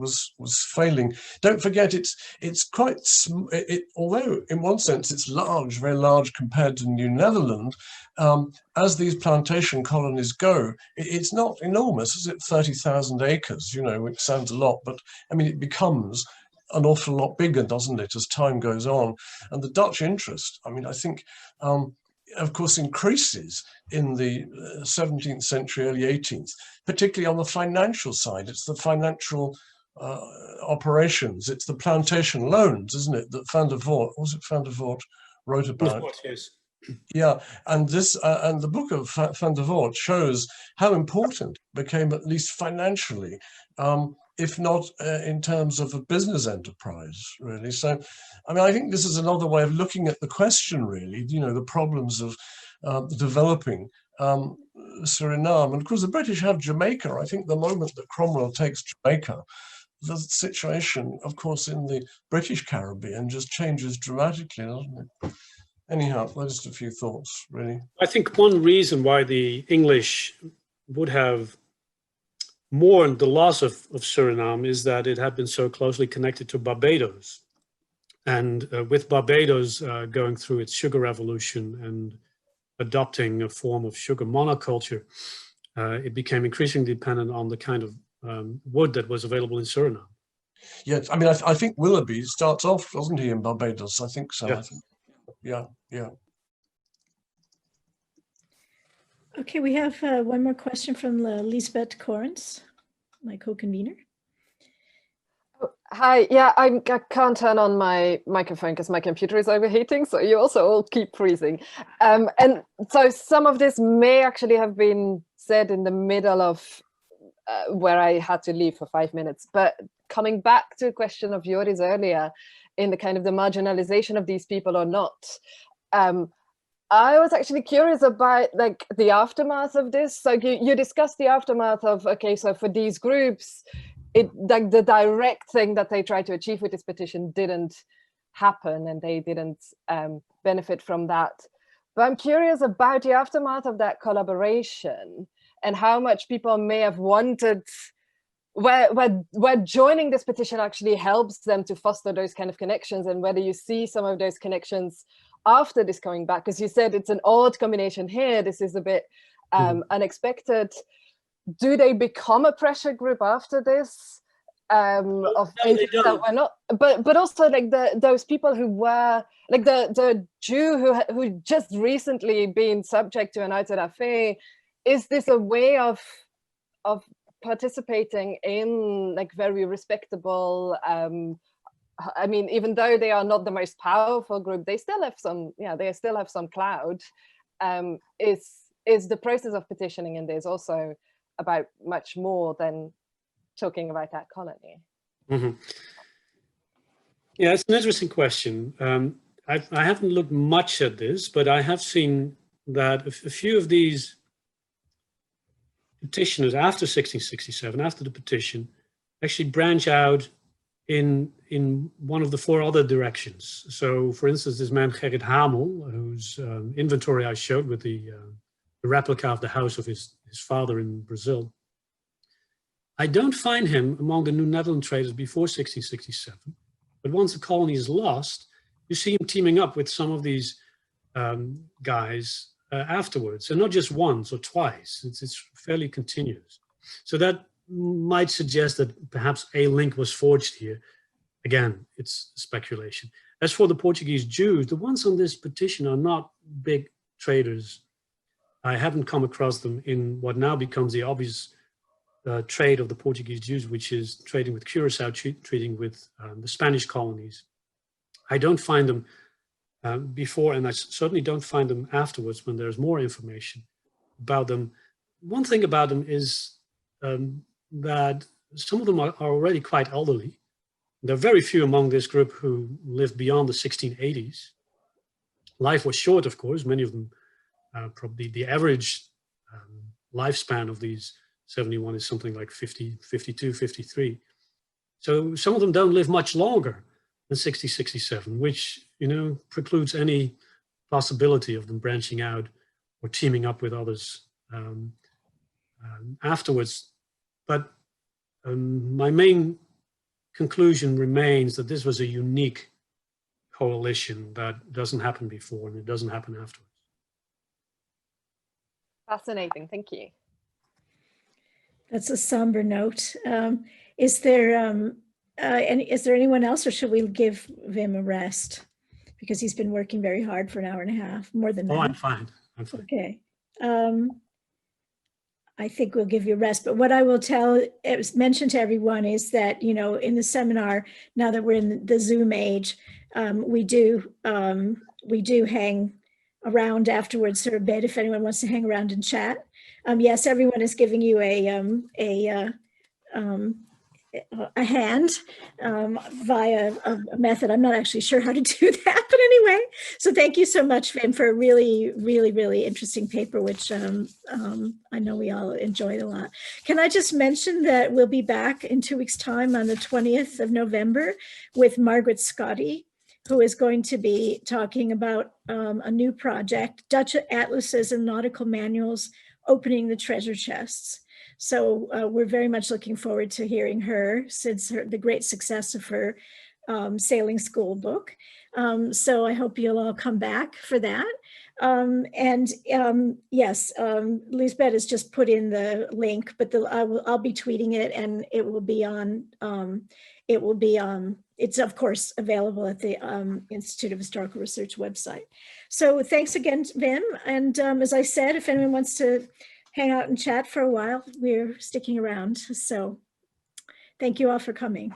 S4: failing. Don't forget, it's quite although in one sense it's large, very large compared to New Netherland. As these plantation colonies go, it's not enormous, is it? 30,000 acres, which sounds a lot, but I mean it becomes an awful lot bigger, doesn't it, as time goes on? And the Dutch interest, I mean, I think, of course, increases in the 17th century, early 18th, particularly on the financial side. It's the financial operations, it's the plantation loans, isn't it, that Van der Voort wrote about?
S2: Yes.
S4: Yeah, and and the book of Van der Voort shows how important it became, at least financially, if not in terms of a business enterprise, really. So, I mean, I think this is another way of looking at the question, really, the problems of developing Suriname. And of course, the British have Jamaica. I think the moment that Cromwell takes Jamaica, the situation, of course, in the British Caribbean just changes dramatically, doesn't it? Anyhow, just a few thoughts, really.
S2: I think one reason why the English would have mourned the loss of Suriname is that it had been so closely connected to Barbados. And with Barbados going through its sugar revolution and adopting a form of sugar monoculture, it became increasingly dependent on the kind of wood that was available in Suriname.
S4: Yes, I mean, I think Willoughby starts off, doesn't he, in Barbados? I think so.
S2: Yeah.
S4: I think. Yeah.
S1: Okay, we have one more question from Lisbeth Correns, my co-convener.
S3: Hi, yeah, I can't turn on my microphone because my computer is overheating, so you also all keep freezing. And so some of this may actually have been said in the middle of where I had to leave for 5 minutes. But coming back to a question of Joris earlier, in the kind of the marginalization of these people or not, I was actually curious about like the aftermath of this. So you discussed the aftermath of, okay, so for these groups, like the direct thing that they tried to achieve with this petition didn't happen and they didn't benefit from that. But I'm curious about the aftermath of that collaboration and how much people may have wanted, where joining this petition actually helps them to foster those kind of connections, and whether you see some of those connections after this coming back, because you said it's an odd combination here. This is a bit unexpected. Do they become a pressure group after this? Of things that were not, but also like those people who were like the Jew who just recently been subject to an auto-da-fé. Is this a way of participating in like very respectable, I mean, even though they are not the most powerful group, they still have some, yeah, they still have some clout. Is the process of petitioning in this also about much more than talking about that colony?
S2: Mm-hmm. Yeah, it's an interesting question. I haven't looked much at this, but I have seen that a few of these petitioners after 1667, after the petition, actually branch out in one of the four other directions. So, for instance, this man Gerrit Hamel, whose inventory I showed with the replica of the house of his father in Brazil, I don't find him among the New Netherland traders before 1667. But once the colony is lost, you see him teaming up with some of these guys afterwards, and not just once or twice. It's fairly continuous. So that might suggest that perhaps a link was forged here. Again, it's speculation. As for the Portuguese Jews, the ones on this petition are not big traders. I haven't come across them in what now becomes the obvious trade of the Portuguese Jews, which is trading with Curacao, trading with the Spanish colonies. I don't find them before, and I certainly don't find them afterwards when there's more information about them. One thing about them is that some of them are already quite elderly. There are very few among this group who lived beyond the 1680s. Life was short, of course. Many of them, probably the average lifespan of these 71 is something like 50, 52, 53. So some of them don't live much longer than 60, 67, which, you know, precludes any possibility of them branching out or teaming up with others afterwards. But my main conclusion remains that this was a unique coalition that doesn't happen before and it doesn't happen afterwards.
S3: Fascinating, thank you.
S1: That's a somber note. Is there anyone else, or should we give Wim a rest? Because he's been working very hard for an hour and a half, more than that.
S2: Oh, I'm fine. I'm fine.
S1: Okay. I think we'll give you a rest. But what I will mention to everyone is that, you know, in the seminar, now that we're in the Zoom age, we do hang around afterwards for a bit if anyone wants to hang around and chat. Yes, everyone is giving you a hand via a method. I'm not actually sure how to do that, but anyway. So thank you so much, Wim, for a really, really, really interesting paper, which I know we all enjoyed a lot. Can I just mention that we'll be back in 2 weeks' time on the 20th of November with Margaret Scotty, who is going to be talking about a new project, Dutch Atlases and Nautical Manuals, Opening the Treasure Chests. So we're very much looking forward to hearing her since the great success of her sailing school book. So I hope you'll all come back for that. Yes, Lisbeth has just put in the link, but I'll be tweeting it, and it will be on. It's of course available at the Institute of Historical Research website. So thanks again, Wim. And as I said, if anyone wants to hang out and chat for a while, we're sticking around. So thank you all for coming.